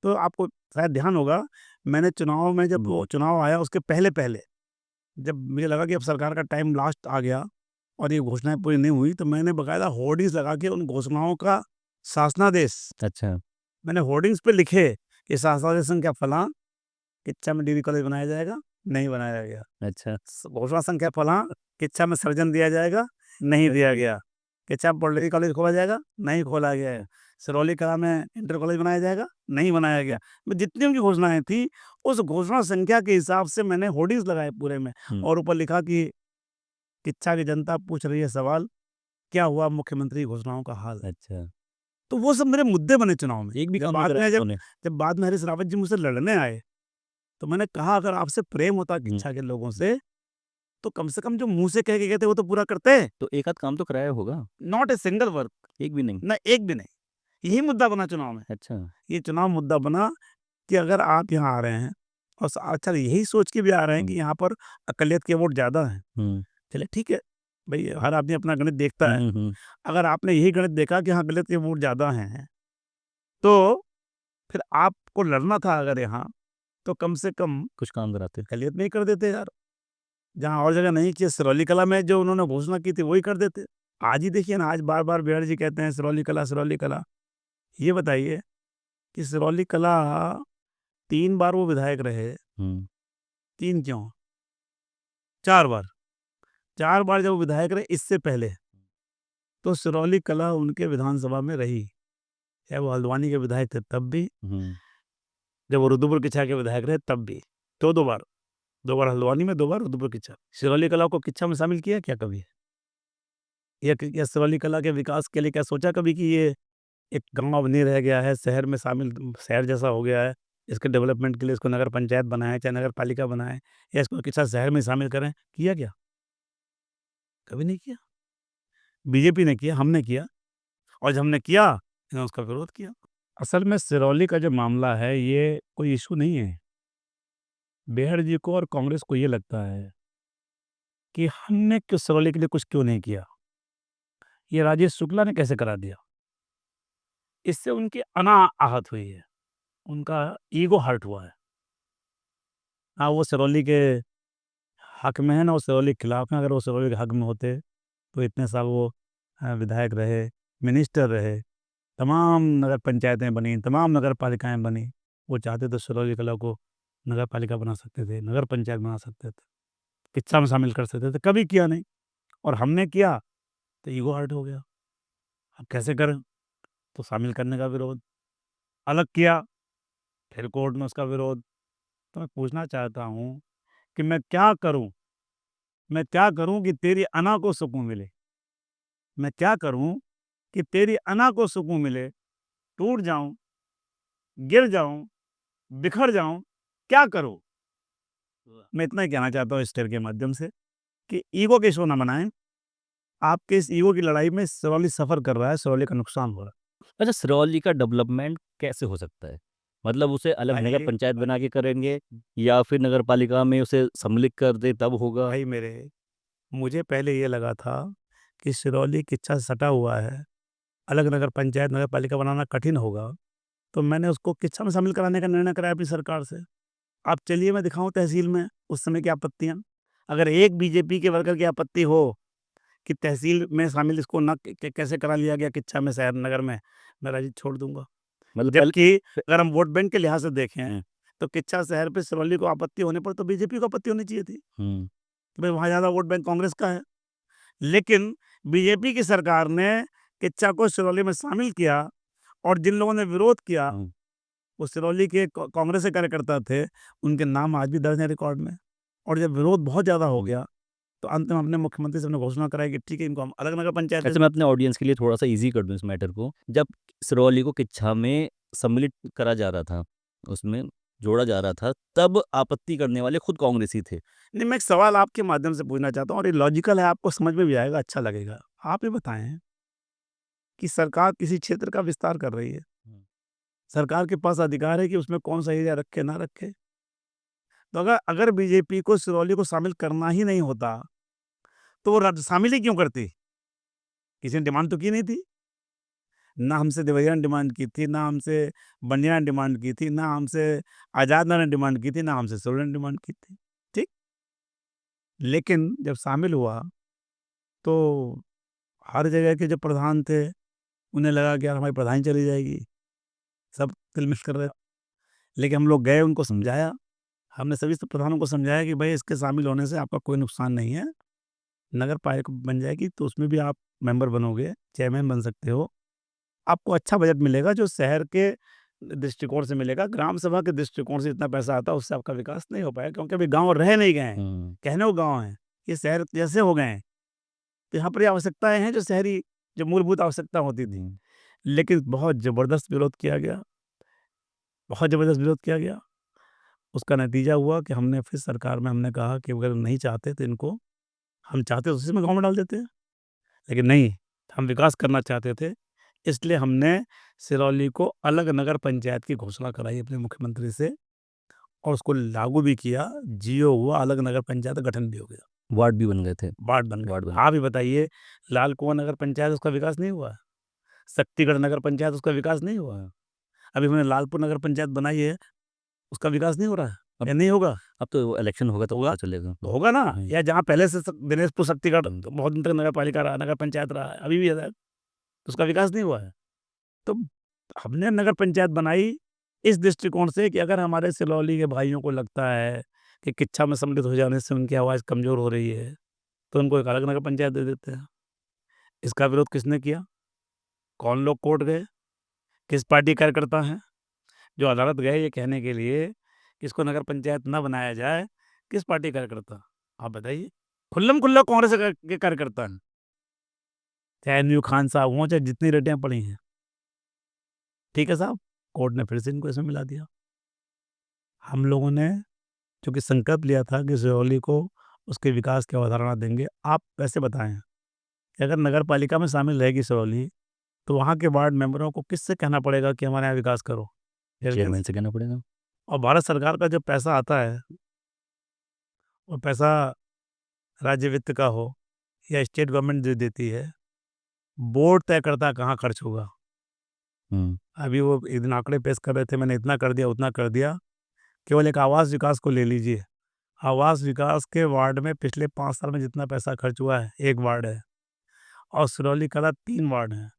तो आपको शायद ध्यान होगा, मैंने चुनाव में जब वो चुनाव आया उसके पहले जब मुझे लगा कि अब सरकार का टाइम लास्ट आ गया और ये घोषणाएं पूरी नहीं हुई, तो मैंने बकायदा होर्डिंग्स लगा के उन घोषणाओं का शासनादेश, अच्छा, मैंने होर्डिंग्स पे लिखे कि शासनादेश संख्या फलां किच्छा में डिग्री कॉलेज बनाया जाएगा, नहीं बनाया गया। अच्छा, घोषणा संख्या फलां किच्छा में सर्जन दिया जाएगा, नहीं दिया गया। किच्छा पॉलिटेक्निक कॉलेज खोला जाएगा, नहीं खोला गया है। सिरौली कला में इंटर कॉलेज बनाया जाएगा, नहीं बनाया गया। जितनी उनकी घोषणाएं थी, उस घोषणा संख्या के हिसाब से मैंने होर्डिंग्स लगाए पूरे में और ऊपर लिखा कि किच्छा की जनता पूछ रही है सवाल, क्या हुआ मुख्यमंत्री घोषणाओं का हाल। अच्छा, तो वो सब मेरे मुद्दे बने चुनाव में। एक भी काम बाद में जब बाद में हरीश रावत जी मुझसे लड़ने आए, तो मैंने कहा अगर आपसे प्रेम होता किच्छा के लोगों से, तो कम से कम जो मुंह से कह के गए थे वो तो पूरा करते। तो एक आध काम तो कराया होगा, नॉट ए सिंगल वर्क, एक भी नहीं ना एक भी नहीं। यही मुद्दा बना चुनाव में। अच्छा, ये चुनाव मुद्दा बना कि अगर आप यहाँ आ रहे हैं और अच्छा यही सोच के भी आ रहे हैं कि यहाँ पर अकलियत के वोट ज्यादा हैं, चले ठीक है भाई, हर आदमी अपना गणित देखता है। अगर आपने यही गणित देखा कि हाँ अकलियत के वोट ज्यादा हैं, तो फिर आपको लड़ना था अगर यहाँ, तो कम से कम कुछ काम कराते, अकलियत में ही कर देते यार। जहाँ और जगह नहीं किया, सिरौली कला में जो उन्होंने घोषणा की थी वही कर देते। आज ही देखिए ना, आज बार बार बिहार जी कहते हैं सिरौली कला, सिरौली कला। ये बताइए कि सिरौली कला 3 बार वो विधायक रहे, 3 क्यों, 4 बार, 4 बार जब वो विधायक रहे, इससे पहले तो सिरौली कला उनके विधानसभा में रही, चाहे वो हल्द्वानी के विधायक थे तब भी, हम्म, जब वो रुद्रपुर किच्छा के विधायक रहे तब भी। तो 2 बार, 2 बार हल्द्वानी में, 2 बार रुद्रपुर किच्छा। सिरौली कला को किच्छा में शामिल किया क्या कभी? या सिरौली कला के विकास के लिए क्या सोचा कभी कि ये एक गाँव अब नहीं रह गया है, शहर में शामिल, शहर जैसा हो गया है, इसके डेवलपमेंट के लिए इसको नगर पंचायत बनाएँ, चाहे नगर पालिका बनाएँ, या इसको किच्छा शहर में शामिल करें, किया क्या? कभी नहीं किया। बीजेपी ने किया, हमने किया, और जब हमने किया, इन्होंने उसका विरोध किया। असल में सिरौली का जो मामला है, ये कोई इश्यू नहीं है। बेहड़ जी को और कांग्रेस को ये लगता है कि हमने क्यों सिरौली के लिए कुछ क्यों नहीं किया, ये राजेश शुक्ला ने कैसे करा दिया। इससे उनकी अना आहत हुई है, उनका ईगो हर्ट हुआ है। ना वो सिरौली के हक में है, ना वो सिरौली के खिलाफ हैं। अगर वो सिरौली के हक में होते तो इतने साल वो विधायक रहे, मिनिस्टर रहे, तमाम नगर पंचायतें बनी, तमाम नगर पालिकाएँ बनी। वो चाहते तो सिरौली कला को नगर पालिका बना सकते थे, नगर पंचायत बना सकते थे, किच्छा में शामिल कर सकते थे, कभी किया नहीं। और हमने किया तो ईगो हर्ट हो गया। अब कैसे करें? तो शामिल करने का विरोध, अलग किया, फिर कोर्ट में उसका विरोध। तो मैं पूछना चाहता हूँ कि मैं क्या करूँ? मैं क्या करूँ कि तेरी अना को सुकून मिले? मैं क्या करूँ कि तेरी अना को सुकून मिले? टूट जाऊँ, गिर जाऊँ, बिखर जाऊँ, क्या करूँ? मैं इतना ही कहना चाहता हूँ इस शेयर के माध्यम से कि ईगो के इश्यू ना बनाएँ। आपके इस ईगो की लड़ाई में सिरौली सफ़र कर रहा है, सिरौली का नुकसान हो रहा है। अच्छा, सिरौली का डेवलपमेंट कैसे हो सकता है? मतलब उसे अलग नगर भाई पंचायत बना के करेंगे या फिर नगर पालिका में उसे सम्मिलित कर दे तब होगा? भाई मेरे, मुझे पहले ये लगा था कि सिरौली किच्छा से सटा हुआ है, अलग नगर पंचायत, नगर पालिका बनाना कठिन होगा, तो मैंने उसको किच्छा में शामिल कराने का निर्णय कराया अपनी सरकार से। आप चलिए मैं दिखाऊँ तहसील में उस समय की आपत्तियाँ। अगर एक बीजेपी के वर्कर की आपत्ति हो कि तहसील में शामिल इसको न कैसे करा लिया गया किच्छा में, शहर नगर में, मैं राजी छोड़ दूँगा। मतलब पहले जबकि अगर हम वोट बैंक के लिहाज से देखें, हुँ, तो किच्छा शहर पे सिरौली को आपत्ति होने पर तो बीजेपी को आपत्ति होनी चाहिए थी हुँ, कि भाई वहाँ ज़्यादा वोट बैंक कांग्रेस का है। लेकिन बीजेपी की सरकार ने किच्छा को सिरौली में शामिल किया, और जिन लोगों ने विरोध किया, हुँ। वो सिरौली के कांग्रेस के कार्यकर्ता थे, उनके नाम आज भी दर्ज हैं रिकॉर्ड में। और जब विरोध बहुत ज़्यादा हो गया, तो अंत में हमने मुख्यमंत्री से हमने घोषणा कराई कि ठीक है, इनको हम अलग नगर पंचायत अच्छा, मैं अपने ऑडियंस के लिए थोड़ा-सा ईज़ी कर दूँ इस मैटर को। जब सिरौली को किच्छा में सम्मिलित करा जा रहा था, उसमें जोड़ा जा रहा था, तब आपत्ति करने वाले खुद कांग्रेसी थे। नहीं, मैं एक सवाल आपके माध्यम से पूछना चाहता हूँ, और ये लॉजिकल है, आपको समझ में भी आएगा, अच्छा लगेगा। आप ये बताएँ कि सरकार किसी क्षेत्र का विस्तार कर रही है, हुँ। सरकार के पास अधिकार है कि उसमें कौन-सा एरिया रखे, ना रखे। तो अगर अगर बीजेपी को सिरौली को शामिल करना ही नहीं होता, तो वो शामिल ही क्यों करती? किसी ने डिमांड तो की नहीं थी। ना हमसे देवरिया ने डिमांड की थी, ना हमसे बंडिया ने डिमांड की थी, ना हमसे आज़ाद ने डिमांड की थी, ना हमसे सिरौली ने डिमांड की थी। ठीक? लेकिन जब शामिल हुआ, तो हर जगह के जो प्रधान थे, उन्हें लगा कि यार हमारी प्रधानी चली जाएगी, सब तिलमिल कर रहे थे। लेकिन हम लोग गए, उनको समझाया, हमने सभी प्रधानों को समझाया कि भाई इसके शामिल होने से आपका कोई नुकसान नहीं है। नगर पालिका बन जाएगी तो उसमें भी आप मेंबर बनोगे, चेयरमैन बन सकते हो। आपको अच्छा बजट मिलेगा जो शहर के दृष्टिकोण से मिलेगा, ग्राम सभा के दृष्टिकोण से इतना पैसा आता है, उससे आपका विकास नहीं हो पाएगा, क्योंकि अभी गाँव रह नहीं गए हैं। हुँ, कहने को गाँव हैं, ये शहर जैसे हो गए हैं। तो यहाँ पर ये आवश्यकताएँ हैं जो शहरी, जो मूलभूत आवश्यकता होती थी। हुँ। लेकिन बहुत ज़बरदस्त विरोध किया गया, बहुत ज़बरदस्त विरोध किया गया। उसका नतीजा हुआ कि हमने फिर सरकार में हमने कहा कि अगर नहीं चाहते तो इनको, हम चाहते तो उसी में गाँव में डाल देते हैं। लेकिन नहीं, हम विकास करना चाहते थे, इसलिए हमने सिरौली को अलग नगर पंचायत की घोषणा कराई अपने मुख्यमंत्री से, और उसको लागू भी किया, जियो हुआ, अलग नगर पंचायत का गठन भी हो गया, वार्ड भी बन गए थे, वार्ड बन वार्ड गए। बन आप ही बताइए, लाल कुआँ नगर पंचायत, उसका विकास नहीं हुआ? शक्तिगढ़ नगर पंचायत, उसका विकास नहीं हुआ? अभी हमने लालपुर नगर पंचायत बनाई है, उसका विकास नहीं हो रहा है अब या नहीं होगा? अब तो इलेक्शन होगा तो होगा? पता चलेगा। तो होगा ना। हुँ, या जहाँ पहले से दिनेशपुर शक्तिगढ़ तो बहुत दिन तक नगर पालिका रहा, नगर पंचायत रहा है, अभी भी है, तो उसका विकास नहीं हुआ है। तो हमने नगर पंचायत बनाई इस दृष्टिकोण से कि अगर हमारे सिरौली के भाइयों को लगता है कि किच्छा में सम्मिलित हो जाने से उनकी आवाज़ कमज़ोर हो रही है, तो उनको एक अलग नगर पंचायत दे देते हैं। इसका विरोध किसने किया? कौन लोग कोर्ट गए? किस पार्टी कार्यकर्ता हैं जो अदालत गए ये कहने के लिए कि इसको नगर पंचायत न बनाया जाए? किस पार्टी कार्यकर्ता? आप बताइए। खुल्लम खुल्ला कांग्रेस के कार्यकर्ता हैं, चाहे एनयू खान साहब हों, चाहे जितनी रेटियां पड़ी हैं। ठीक है साहब, कोर्ट ने फिर से इनको इसमें मिला दिया। हम लोगों ने चूंकि संकल्प लिया था कि सिरौली को उसके विकास की अवधारणा देंगे। आप वैसे बताएं कि अगर नगर पालिका में शामिल रहेगी सिरौली, तो वहाँ के वार्ड मेंबरों को किससे कहना पड़ेगा कि हमारे यहाँ विकास करो? चेयरमैन से कहना पड़ेगा। और भारत सरकार का जो पैसा आता है, वो पैसा राज्य वित्त का हो या स्टेट गवर्नमेंट जो देती है, बोर्ड तय करता है कहाँ खर्च होगा। अभी वो एक दिन आंकड़े पेश कर रहे थे, मैंने इतना कर दिया, उतना कर दिया। केवल एक आवास विकास को ले लीजिए, आवास विकास के वार्ड में पिछले 5 साल में जितना पैसा खर्च हुआ है, एक वार्ड है, और सिरौली कला 3 वार्ड हैं।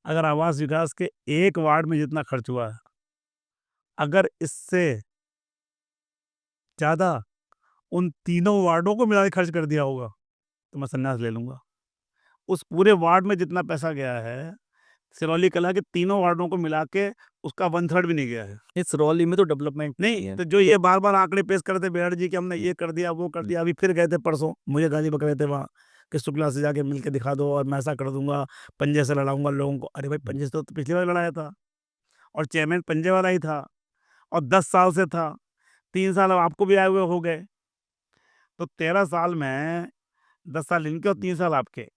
अगर आवास विकास के एक वार्ड में जितना खर्च हुआ है, अगर इससे ज़्यादा उन तीनों वार्डों को मिला के खर्च कर दिया होगा, तो मैं संन्यास ले लूँगा। उस पूरे वार्ड में जितना पैसा गया है, सिरौली कला के तीनों वार्डों को मिला के उसका 1/3 भी नहीं गया है। इस सिरौली में तो डेवलपमेंट नहीं, है। तो जो ये बार-बार आंकड़े पेश कर रहे थे बेहड़ जी कि हमने ये कर दिया, वो कर दिया। अभी फिर गए थे परसों, मुझे गाली बक रहे थे वहाँ कि शुक्ला से जाके मिल के दिखा दो और मैं ऐसा कर दूँगा, पंजे से लड़ाऊँगा लोगों को। अरे भाई, पंजे से तो पिछली बार लड़ाया था और चेयरमैन पंजे वाला ही था और 10 साल से था। 3 साल अब आपको भी आए हुए हो गए, तो 13 साल में 10 साल इनके और 3 साल आपके।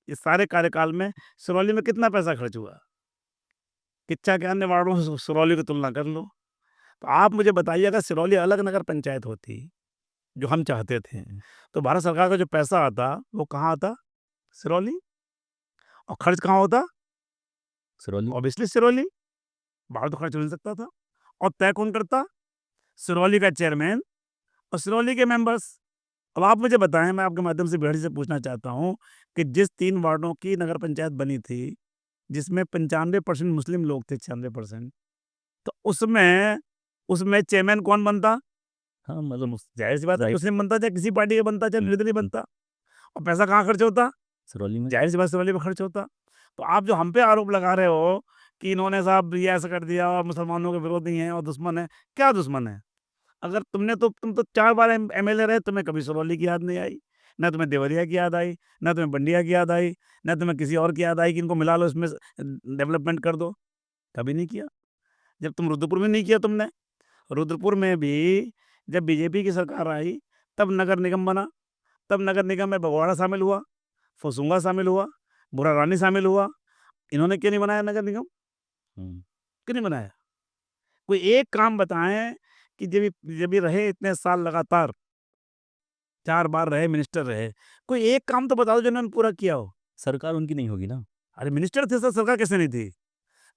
इस सारे कार्यकाल में सिरौली में कितना पैसा खर्च हुआ? किच्चा के अन्य वार्डों से सिरौली की तुलना कर लो। तो आप मुझे बताइए, अगर सिरौली अलग नगर पंचायत होती, जो हम चाहते थे, तो भारत सरकार का जो पैसा आता वो कहाँ आता? सिरौली। और खर्च कहाँ होता? सिरौली। ऑब्वियसली सिरौली। बाहर तो खर्च हो नहीं सकता था। और तय कौन करता? सिरौली का चेयरमैन और सिरौली के मेंबर्स। अब आप मुझे बताएं, मैं आपके माध्यम से बिहारी से पूछना चाहता हूँ कि जिस 3 वार्डों की नगर पंचायत बनी थी, जिसमें 95% मुस्लिम लोग थे, 96%, तो उसमें चेयरमैन कौन बनता? हाँ, मतलब जाहिर सी बात है, राइट। मुस्लिम बनता, चाहे किसी पार्टी का बनता, चाहे हम्म, निर्दलीय बनता। और पैसा कहाँ खर्च होता? सिरौली में। जाहिर सी बात सिरौली में खर्च होता। तो आप जो हम पे आरोप लगा रहे हो कि इन्होंने साहब ये ऐसा कर दिया और मुसलमानों के विरोधी हैं और दुश्मन है, क्या दुश्मन है? अगर तुम तो 4 बार एमएलए रहे, तुम्हें कभी सिरौली की याद नहीं आई, ना तुम्हें देवरिया की याद आई, ना तुम्हें बंडिया की याद आई, ना तुम्हें किसी और की याद आई कि इनको मिला लो, इसमें डेवलपमेंट कर दो। कभी नहीं किया। जब तुम रुद्रपुर में नहीं किया तुमने, रुद्रपुर में भी जब बीजेपी की सरकार आई, तब नगर निगम बना। तब नगर निगम में बगवाड़ा शामिल हुआ, फुसुंगा शामिल हुआ, बुरा रानी शामिल हुआ। इन्होंने क्यों नहीं बनाया नगर निगम? हम्म, क्यों नहीं बनाया? कोई एक काम बताएं कि जब ये रहे इतने साल लगातार, 4 बार रहे, मिनिस्टर रहे, कोई एक काम तो बता दो जो इन्होंने पूरा किया हो। सरकार उनकी नहीं होगी ना। अरे मिनिस्टर थे सर, सरकार कैसे नहीं थी?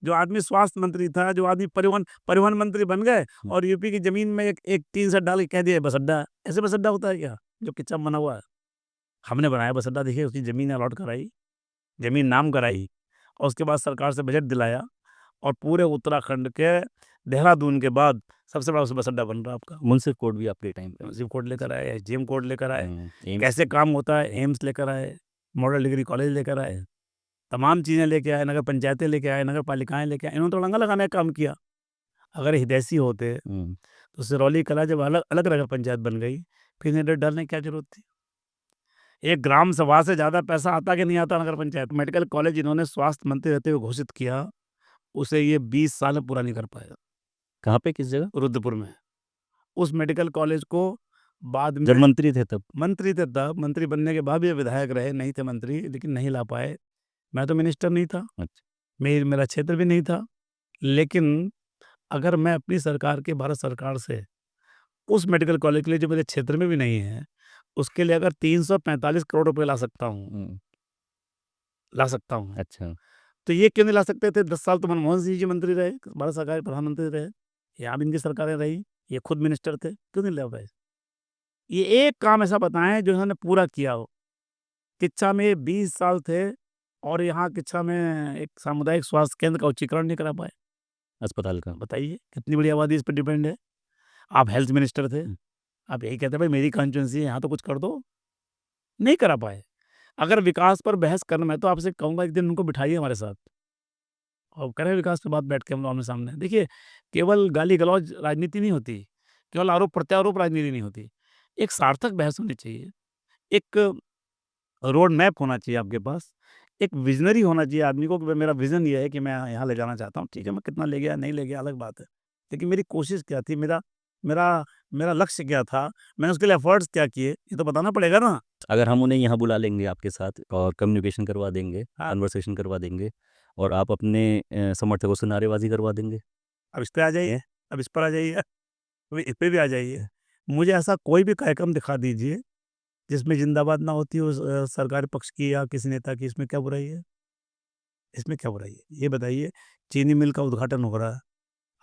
जो आदमी स्वास्थ्य मंत्री था, जो आदमी परिवहन मंत्री बन गए और यूपी की जमीन में एक टीन सेट डाल के कह दिया बस अड्डा। ऐसे बस अड्डा होता है क्या जो किच्चा बना हुआ है? हमने बनाया बस अड्डा। देखिए, उसकी जमीन अलॉट कराई, जमीन नाम कराई, और उसके बाद सरकार से बजट दिलाया, और पूरे उत्तराखंड के देहरादून के बाद सबसे बड़ा बस अड्डा बन रहा है आपका। मुंसिफ कोर्ट भी आपके टाइम पे। मुंसिफ कोर्ट लेकर आए, एसडीएम कोर्ट लेकर आए, एम्स। कैसे काम होता है एम्स लेकर आए, मॉडल डिग्री कॉलेज लेकर आए, तमाम चीज़ें लेके आए, नगर पंचायतें लेके आए, नगर पालिकाएं लेके आए। इन्होंने तो लंगा लगाने का काम किया। अगर हिदैसी होते तो सिरौली कला जब अलग अलग नगर पंचायत बन गई, फिर इन्हें डर डालने की क्या जरूरत थी? एक ग्राम सभा से ज़्यादा पैसा आता कि नहीं आता नगर पंचायत? मेडिकल कॉलेज इन्होंने स्वास्थ्य मंत्री रहते हुए घोषित किया, उसे ये 20 साल में पूरा नहीं कर पाएगा। कहाँ पे, किस जगह? रुद्रपुर में। उस मेडिकल कॉलेज को बाद जब में मंत्री थे तब। मंत्री थे, तब मंत्री बनने के बाद भी विधायक रहे, नहीं थे मंत्री, लेकिन नहीं ला पाए। मैं तो मिनिस्टर नहीं था, अच्छा। मेरा क्षेत्र भी नहीं था। लेकिन अगर मैं अपनी सरकार के, भारत सरकार से, उस मेडिकल कॉलेज के लिए जो मेरे क्षेत्र में भी नहीं है, उसके लिए अगर 345 करोड़ रुपए ला सकता हूँ, ला सकता हूँ, अच्छा। तो ये क्यों नहीं ला सकते थे? 10 साल तो मनमोहन सिंह जी मंत्री रहे, भारत सरकार के प्रधानमंत्री रहे, यहाँ भी इनकी सरकारें रही, ये खुद मिनिस्टर थे, क्यों नहीं ला पाए? ये एक काम ऐसा बताएं जो इन्होंने पूरा किया हो। किच्छा में 20 साल थे और यहाँ किच्छा में एक सामुदायिक स्वास्थ्य केंद्र का उच्चीकरण नहीं करा पाए। अस्पताल का। बताइए, कितनी बड़ी आबादी इस पर डिपेंड है। आप हेल्थ मिनिस्टर थे, आप यही कहते भाई मेरी कॉन्स्टिट्यूंसी है, यहाँ तो कुछ कर दो, नहीं करा पाए। अगर विकास पर बहस करना है तो आपसे कहूँगा एक दिन उनको बिठाइए हमारे साथ और करें विकास पे बात बैठ के हम लोग आमने सामने। देखिए, केवल गाली गलौज राजनीति नहीं होती, केवल आरोप प्रत्यारोप राजनीति नहीं होती, एक सार्थक बहस होनी चाहिए, एक रोड मैप होना चाहिए आपके पास, एक विजनरी होना चाहिए आदमी को कि भाई मेरा विजन ये है कि मैं यहाँ ले जाना चाहता हूँ। ठीक है, मैं कितना ले गया नहीं ले गया अलग बात है, लेकिन मेरी कोशिश क्या थी, मेरा मेरा मेरा लक्ष्य क्या था, मैंने उसके लिए एफर्ट्स क्या किए, ये तो बताना पड़ेगा ना। अगर हम उन्हें यहाँ बुला लेंगे आपके साथ और कम्युनिकेशन करवा देंगे, हाँ। कन्वर्सेशन करवा देंगे और आप अपने समर्थकों से नारेबाजी करवा देंगे। अब इस पे आ जाइए, अब इस पर आ जाइए, अभी इस पे भी आ जाइए। मुझे ऐसा कोई भी कार्यक्रम दिखा दीजिए जिसमें जिंदाबाद ना होती हो सरकारी पक्ष की या किसी नेता की, इसमें क्या बुराई है? इसमें क्या बुराई है? ये बताइए, चीनी मिल का उद्घाटन हो रहा है,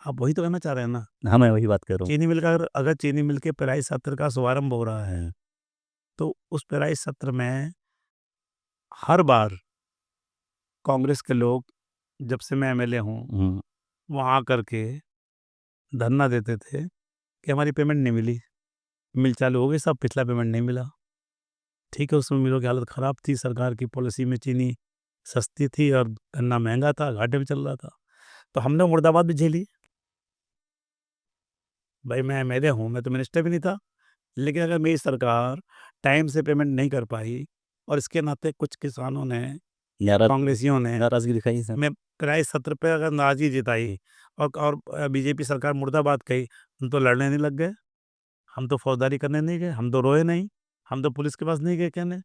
आप वही तो कहना चाह रहे हैं ना? हाँ, मैं वही बात कर रहा हूँ। चीनी मिल का अगर चीनी मिल के पेराई सत्र का शुभारंभ हो रहा है, तो उस पेराई सत्र में हर बार कांग्रेस के लोग, जब से मैं एमएलए हूँ, हुँ, वहाँ आकर के धरना देते थे कि हमारी पेमेंट नहीं मिली, मिल चालू हो गई, सब पिछला पेमेंट नहीं मिला। ठीक है, उसमें मिलों की हालत ख़राब थी, सरकार की पॉलिसी में चीनी सस्ती थी और गन्ना महँगा था, घाटे में चल रहा था। तो हमने मुर्दाबाद भी झेली। भाई मैं एमएलए हूँ, मैं तो मिनिस्टर भी नहीं था, लेकिन अगर मेरी सरकार टाइम से पेमेंट नहीं कर पाई और इसके नाते कुछ किसानों ने, नारा कांग्रेसियों ने नाराज़गी दिखाई सर। मैं पेराई सत्र पे अगर नाराज़गी जताई और बीजेपी सरकार मुर्दाबाद कही, हम तो लड़ने नहीं लग गए, हम तो फौजदारी करने नहीं गए, हम तो रोए नहीं, हम तो पुलिस के पास नहीं गए कहने।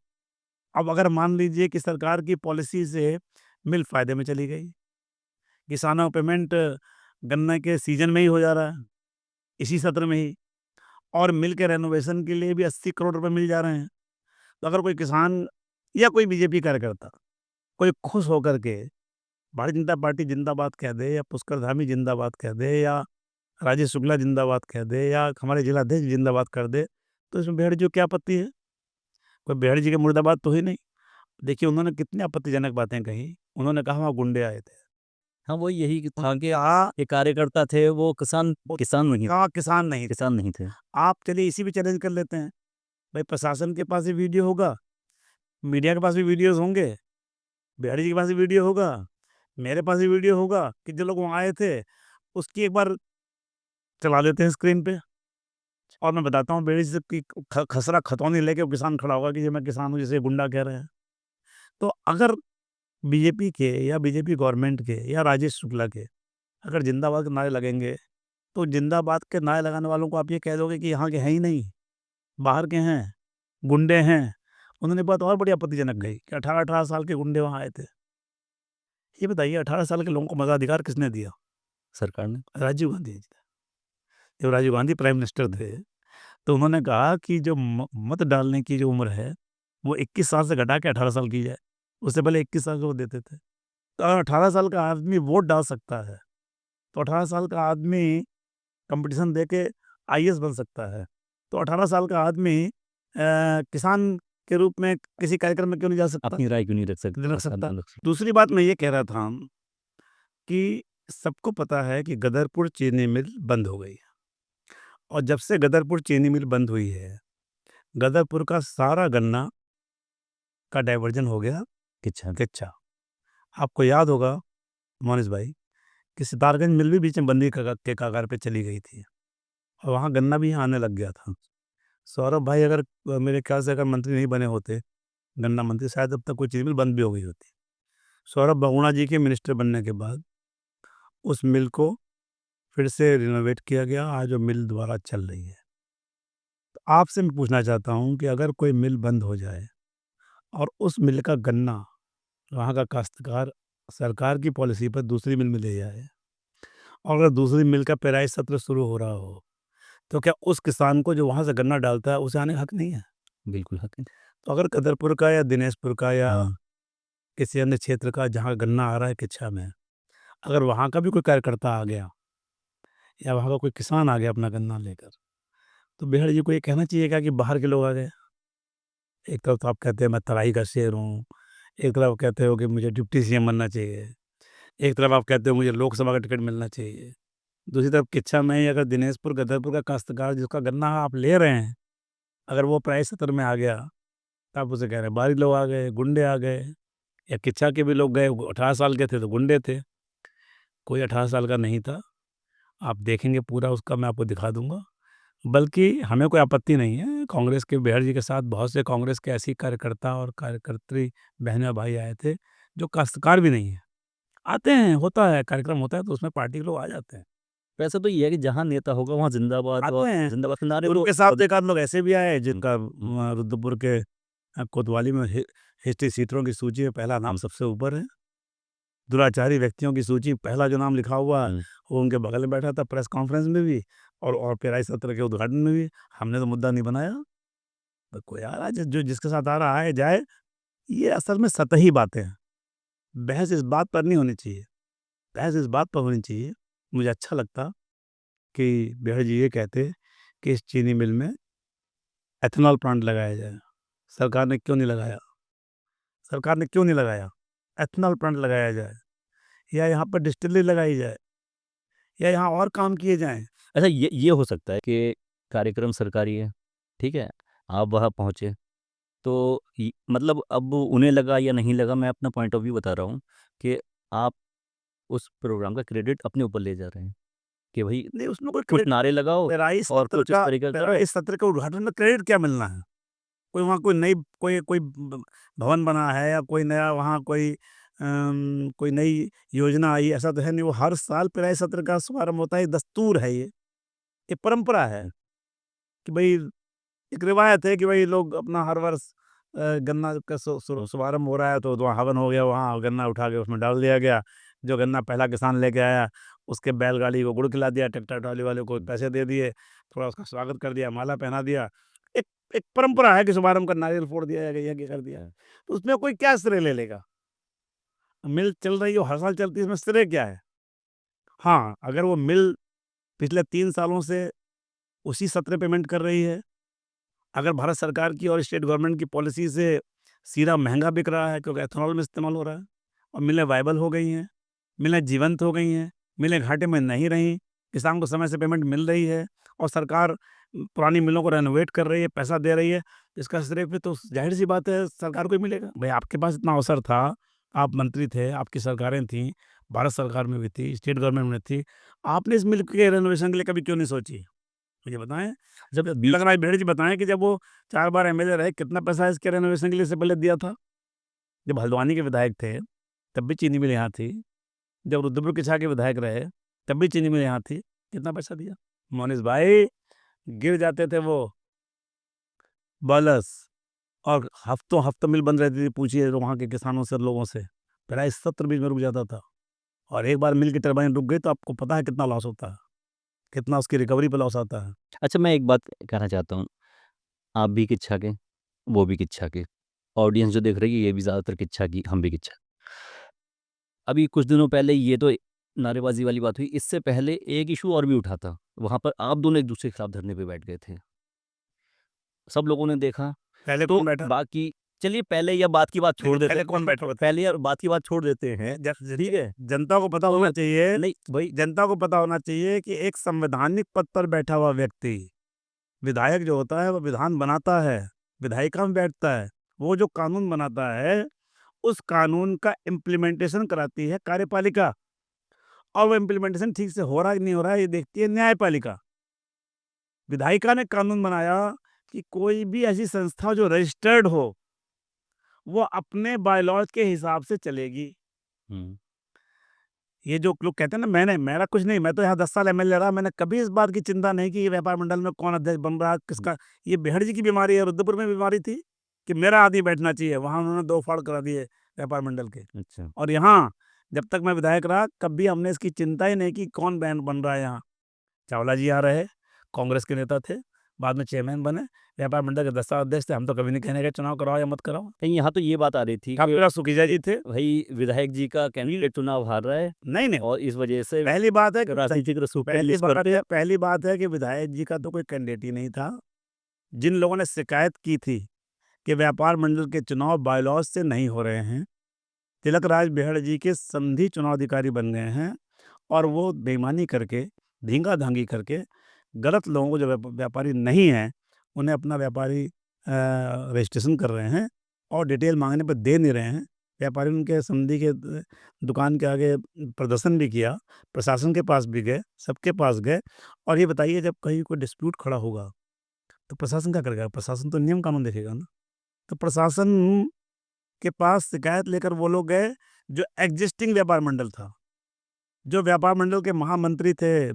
अब अगर मान लीजिए कि सरकार की पॉलिसी से मिल फ़ायदे में चली गई, किसानों को पेमेंट गन्ने के सीज़न में ही हो जा रहा है, इसी सत्र में ही, और मिल के रेनोवेशन के लिए भी 80 करोड़ रुपए मिल जा रहे हैं। तो अगर कोई किसान या कोई बीजेपी कार्यकर्ता, कोई खुश होकर के भारतीय जनता पार्टी जिंदाबाद कह दे या पुष्कर धामी जिंदाबाद कह दे या राजेश शुक्ला जिंदाबाद कह दे या हमारे जिलाध्यक्ष जिंदाबाद कर दे, तो इसमें बेहड़ जी को क्या आपत्ति है? कोई बेहड़ जी के मुर्दाबाद तो ही नहीं। देखिए, उन्होंने कितनी आपत्तिजनक बातें कही। उन्होंने कहा वहाँ गुंडे आए थे, हाँ, वही यही था कि कहा ये कार्यकर्ता थे वो किसान नहीं कहा किसान नहीं थे। किसान नहीं थे। आप चलिए इसी पे चैलेंज कर लेते हैं, भाई प्रशासन के पास भी वीडियो होगा, मीडिया के पास भी वीडियोज होंगे, बिहारी जी के पास भी वीडियो होगा, मेरे पास भी वीडियो होगा कि जो लोग वहाँ आए थे, उसकी एक बार चला देते हैं स्क्रीन पे और मैं बताता हूँ बेड़ी से कि खसरा खतौनी लेके वो किसान खड़ा होगा कि ये मैं किसान हूँ, जिसे गुंडा कह रहे हैं। तो अगर बीजेपी के या बीजेपी गवर्नमेंट के या राजेश शुक्ला के अगर जिंदाबाद के नारे लगेंगे, तो जिंदाबाद के नारे लगाने वालों को आप ये कह दोगे कि यहाँ के हैं ही नहीं, बाहर के हैं, गुंडे हैं। उन्होंने बात और बड़ी आपत्तिजनक कही कि 18-18 साल के गुंडे वहाँ आए थे। ये बताइए 18 साल के लोगों को मताधिकार किसने दिया? सरकार ने राजीव गांधी जी ने। जब राजीव गांधी प्राइम मिनिस्टर थे, तो उन्होंने कहा कि जो मत डालने की जो उम्र है, वो 21 साल से घटा के 18 साल की जाए। उससे पहले 21 साल का वो देते थे। तो अगर 18 साल का आदमी वोट डाल सकता है, तो 18 साल का आदमी कंपटीशन दे के आईएएस बन सकता है। तो 18 साल का आदमी किसान के रूप में किसी कार्यक्रम में क्यों नहीं जा सकता? अपनी राय क्यों नहीं रख सकते? रख सकता। दूसरी बात मैं ये कह रहा था कि सबको पता है कि गदरपुर चीनी मिल बंद हो गई और जब से गदरपुर चीनी मिल बंद हुई है, गदरपुर का सारा गन्ना का डाइवर्जन हो गया किच्छा। आपको याद होगा मोनिश भाई कि सितारगंज मिल भी बीच में बंदी के कगार पे चली गई थी और वहाँ गन्ना भी यहाँ आने लग गया था। सौरभ भाई अगर मेरे ख्याल से अगर मंत्री नहीं बने होते, गन्ना मंत्री, शायद अब तक कोई चीनी मिल बंद भी हो गई होती। सौरभ बहुगुणा जी के मिनिस्टर बनने के बाद उस मिल को फिर से रिनोवेट किया गया, आज वो मिल दोबारा चल रही है। तो आपसे मैं पूछना चाहता हूँ कि अगर कोई मिल बंद हो जाए और उस मिल का गन्ना वहाँ का काश्तकार सरकार की पॉलिसी पर दूसरी मिल में ले जाए और अगर दूसरी मिल का पेराई सत्र शुरू हो रहा हो, तो क्या उस किसान को जो वहाँ से गन्ना डालता है उसे आने का हक नहीं है? बिल्कुल हक है। तो अगर कदरपुर का या दिनेशपुर का या किसी अन्य क्षेत्र का जहाँ गन्ना आ रहा है किच्छा में, अगर वहाँ का भी कोई कार्यकर्ता आ गया या वहाँ का कोई किसान आ गया अपना गन्ना लेकर, तो बेहड़ जी को ये कहना चाहिए क्या कि बाहर के लोग आ गए? एक तरफ तो आप कहते हैं मैं तराई का शेर हूँ, एक तरफ कहते हो कि मुझे डिप्टी सीएम बनना चाहिए, एक तरफ आप कहते हो मुझे लोकसभा का टिकट मिलना चाहिए, दूसरी तरफ किच्छा में ही अगर दिनेशपुर गदरपुर का काश्तकार जिसका गन्ना आप ले रहे हैं, अगर वो प्राइस सत्र में आ गया, तो आप उसे कह रहे हैं बाहरी लोग आ गए, गुंडे आ गए, या किच्छा के भी लोग गए, 18 साल के थे तो गुंडे थे। कोई 18 साल का नहीं था। आप देखेंगे पूरा उसका मैं आपको दिखा दूँगा। बल्कि हमें कोई आपत्ति नहीं है, कांग्रेस के बेहर जी के साथ बहुत से कांग्रेस के ऐसी कार्यकर्ता और कार्यकर्त्री बहनें और भाई आए थे, जो काश्तकार भी नहीं है। आते हैं, होता है, कार्यक्रम होता है तो उसमें पार्टी के लोग आ जाते हैं। वैसे तो ये है कि जहाँ नेता होगा वहाँ जिंदाबाद और आते हैं। जिंदाबाद के नारे तो उनके साथ एक आध लोग ऐसे भी आए हुँ, जिनका रुद्रपुर के कोतवाली में हिस्ट्री सीटरों की सूची में पहला नाम सबसे ऊपर है। दुराचारी व्यक्तियों की सूची पहला जो नाम लिखा हुआ हुँ। वो उनके बगल में बैठा था प्रेस कॉन्फ्रेंस में भी और पेराई सत्र के उद्घाटन में भी। हमने तो मुद्दा नहीं बनाया। तो कोई आ रहा है जो जिसके साथ आ रहा है जाए। ये असल में सतही बातें हैं। बहस इस बात पर नहीं होनी चाहिए। बहस इस बात पर होनी चाहिए, मुझे अच्छा लगता कि बेहड़ जी ये कहते कि इस चीनी मिल में एथेनॉल प्लांट लगाया जाए। सरकार ने क्यों नहीं लगाया? सरकार ने क्यों नहीं लगाया? एथेनॉल प्लांट लगाया जाए, या यहाँ पर डिस्टिलरी लगाई जाए, या यहाँ और काम किए जाएँ। अच्छा ये हो सकता है कि कार्यक्रम सरकारी है, ठीक है? आप वहाँ पहुँचे, तो मतलब अब उन्हें लगा या नहीं लगा, मैं अपना पॉइंट ऑफ व्यू बता रहा हूँ कि आप उस प्रोग्राम का क्रेडिट अपने ऊपर ले जा रहे हैं कि भाई नहीं, उसमें कोई कुछ क्रेडिट नारे लगाओ पेराई और सत्र कुछ इस का तरीके का पेराई सत्र के उद्घाटन में क्रेडिट क्या मिलना है? कोई वहाँ कोई नई कोई भवन बना है, या कोई नया वहाँ कोई नई योजना आई, ऐसा तो है नहीं। वो हर साल पेराई सत्र का शुभारंभ होता है, दस्तूर है ये परंपरा है कि भाई, एक रिवायत है कि भाई लोग अपना हर वर्ष गन्ना का शुभारंभ हो रहा है तो वहाँ हवन हो गया, वहाँ गन्ना उठा के उसमें डाल दिया गया। जो गन्ना पहला किसान लेके आया उसके बैलगाड़ी को गुड़ खिला दिया, ट्रैक्टर ट्राली वाले को पैसे दे दिए, थोड़ा उसका स्वागत कर दिया, माला पहना दिया। एक एक परंपरा है कि शुभारंभ का नारियल फोड़ दिया या यज्ञ कर दिया। तो उसमें कोई क्या श्रेय ले लेगा? मिल चल रही हो, हर साल चलती है, इसमें श्रेय क्या है? हाँ, अगर वो मिल पिछले 3 सालों से उसी सत्र पेमेंट कर रही है, अगर भारत सरकार की और स्टेट गवर्नमेंट की पॉलिसी से सीरा महंगा बिक रहा है क्योंकि एथेनॉल में इस्तेमाल हो रहा है, और मिलें वायबल हो गई हैं, मिलें जीवंत हो गई हैं, मिलें घाटे में नहीं रहीं, किसान को समय से पेमेंट मिल रही है, और सरकार पुरानी मिलों को रेनोवेट कर रही है, पैसा दे रही है, इसका श्रेय फिर तो जाहिर सी बात है सरकार को ही मिलेगा। भाई, आपके पास इतना अवसर था, आप मंत्री थे, आपकी सरकारें थीं, भारत सरकार में भी थी, स्टेट गवर्नमेंट में थी, आपने इस मिल के रेनोवेशन के लिए कभी क्यों नहीं सोची? मुझे बताएं। जब लखराज बेहड़ जी बताएं कि जब वो 4 बार एमएलए रहे, कितना पैसा इसके रेनोवेशन के लिए इससे पहले दिया था? जब हल्द्वानी के विधायक थे तब भी चीनी मिल यहाँ थी। जब रुद्रपुर किच्छा के विधायक रहे तब भी चीनी मिल यहाँ थी। कितना पैसा दिया? मोनिस भाई, गिर जाते थे वो बॉलर्स, और हफ्तों हफ्तों मिल बंद रहती थी। पूछिए वहाँ के किसानों से, लोगों से, प्राइस 70 बीच में रुक जाता था। और एक बार मिल की टरबाइन रुक गई तो आपको पता है कितना लॉस होता है, कितना उसकी रिकवरी पे लॉस आता है। अच्छा, मैं एक बात कहना चाहता हूँ, आप भी किच्छा के, वो भी किच्छा के, ऑडियंस जो देख रही है ये भी ज़्यादातर किच्छा की, हम भी किच्छा। अभी कुछ दिनों पहले ये तो नारेबाजी वाली बात हुई, इससे पहले एक इशू और भी उठा था, वहाँ पर आप दोनों एक दूसरे के खिलाफ धरने पे बैठ गए थे। सब लोगों ने देखा, पहले तो कौन बैठा? बाकी चलिए पहले या बात की बात छोड़ देते पहले हैं, कौन बैठा हुआ था? पहले या बात की बात छोड़ देते हैं, ठीक है? जनता को पता होना चाहिए, नहीं भाई, जनता को पता होना चाहिए कि एक संवैधानिक पद पर बैठा हुआ व्यक्ति, विधायक जो होता है वो विधान बनाता है, विधायिका में बैठता है, वो जो कानून बनाता है उस कानून का इम्प्लीमेंटेशन कराती है कार्यपालिका, और वो इम्प्लीमेंटेशन ठीक से हो रहा है कि नहीं हो रहा है ये देखती है न्यायपालिका। विधायिका ने कानून बनाया कि कोई भी ऐसी संस्था जो रजिस्टर्ड हो वो अपने बायलॉज के हिसाब से चलेगी। हुँ। ये जो लोग कहते हैं ना, मेरा कुछ नहीं, मैं तो यहाँ 10 साल एमएलए रहा, मैंने कभी इस बात की चिंता नहीं की ये व्यापार मंडल में कौन अध्यक्ष बन रहा है, किसका। ये बेहड़ जी की बीमारी है, रुद्रपुर में बीमारी थी कि मेरा आदमी बैठना चाहिए, वहाँ उन्होंने 2 फाड़ करा दिए व्यापार मंडल के। अच्छा। और यहाँ जब तक मैं विधायक रहा कभी हमने इसकी चिंता ही नहीं की कौन बैन बन रहा है यहाँ। चावला जी आ रहे, कांग्रेस के नेता थे, बाद में चेयरमैन बने, व्यापार मंडल के 10 साल अध्यक्ष थे। हम तो कभी नहीं कहने गए चुनाव कराओ या मत कराओ। नहीं, यहाँ तो ये बात आ रही थी कि मेरा सुखीजा जी थे। भाई विधायक जी का कैंडिडेट चुनाव हार रहा है नहीं नहीं, और इस वजह से पहली बात है कि राजनीतिक रसूख पे लिस्ट पर पहली बात है कि विधायक जी का तो कोई कैंडिडेट ही नहीं था। जिन लोगों ने शिकायत की थी कि व्यापार मंडल के चुनाव बायलॉज से नहीं हो रहे हैं, तिलक राज बेहड़ जी के समधी चुनाव अधिकारी बन गए हैं, और वो बेईमानी करके, धींगा धांगी करके, गलत लोगों को जो व्यापारी नहीं है उन्हें अपना व्यापारी रजिस्ट्रेशन कर रहे हैं और डिटेल मांगने पर दे नहीं रहे हैं। व्यापारी उनके समधी के दुकान के आगे प्रदर्शन भी किया, प्रशासन के पास भी गए, सबके पास गए। और ये बताइए, जब कहीं कोई डिस्प्यूट खड़ा होगा तो प्रशासन क्या करेगा? प्रशासन तो नियम कानून देखेगा ना। तो प्रशासन के पास शिकायत लेकर वो लोग गए जो एग्जिस्टिंग व्यापार मंडल था, जो व्यापार मंडल के महामंत्री थे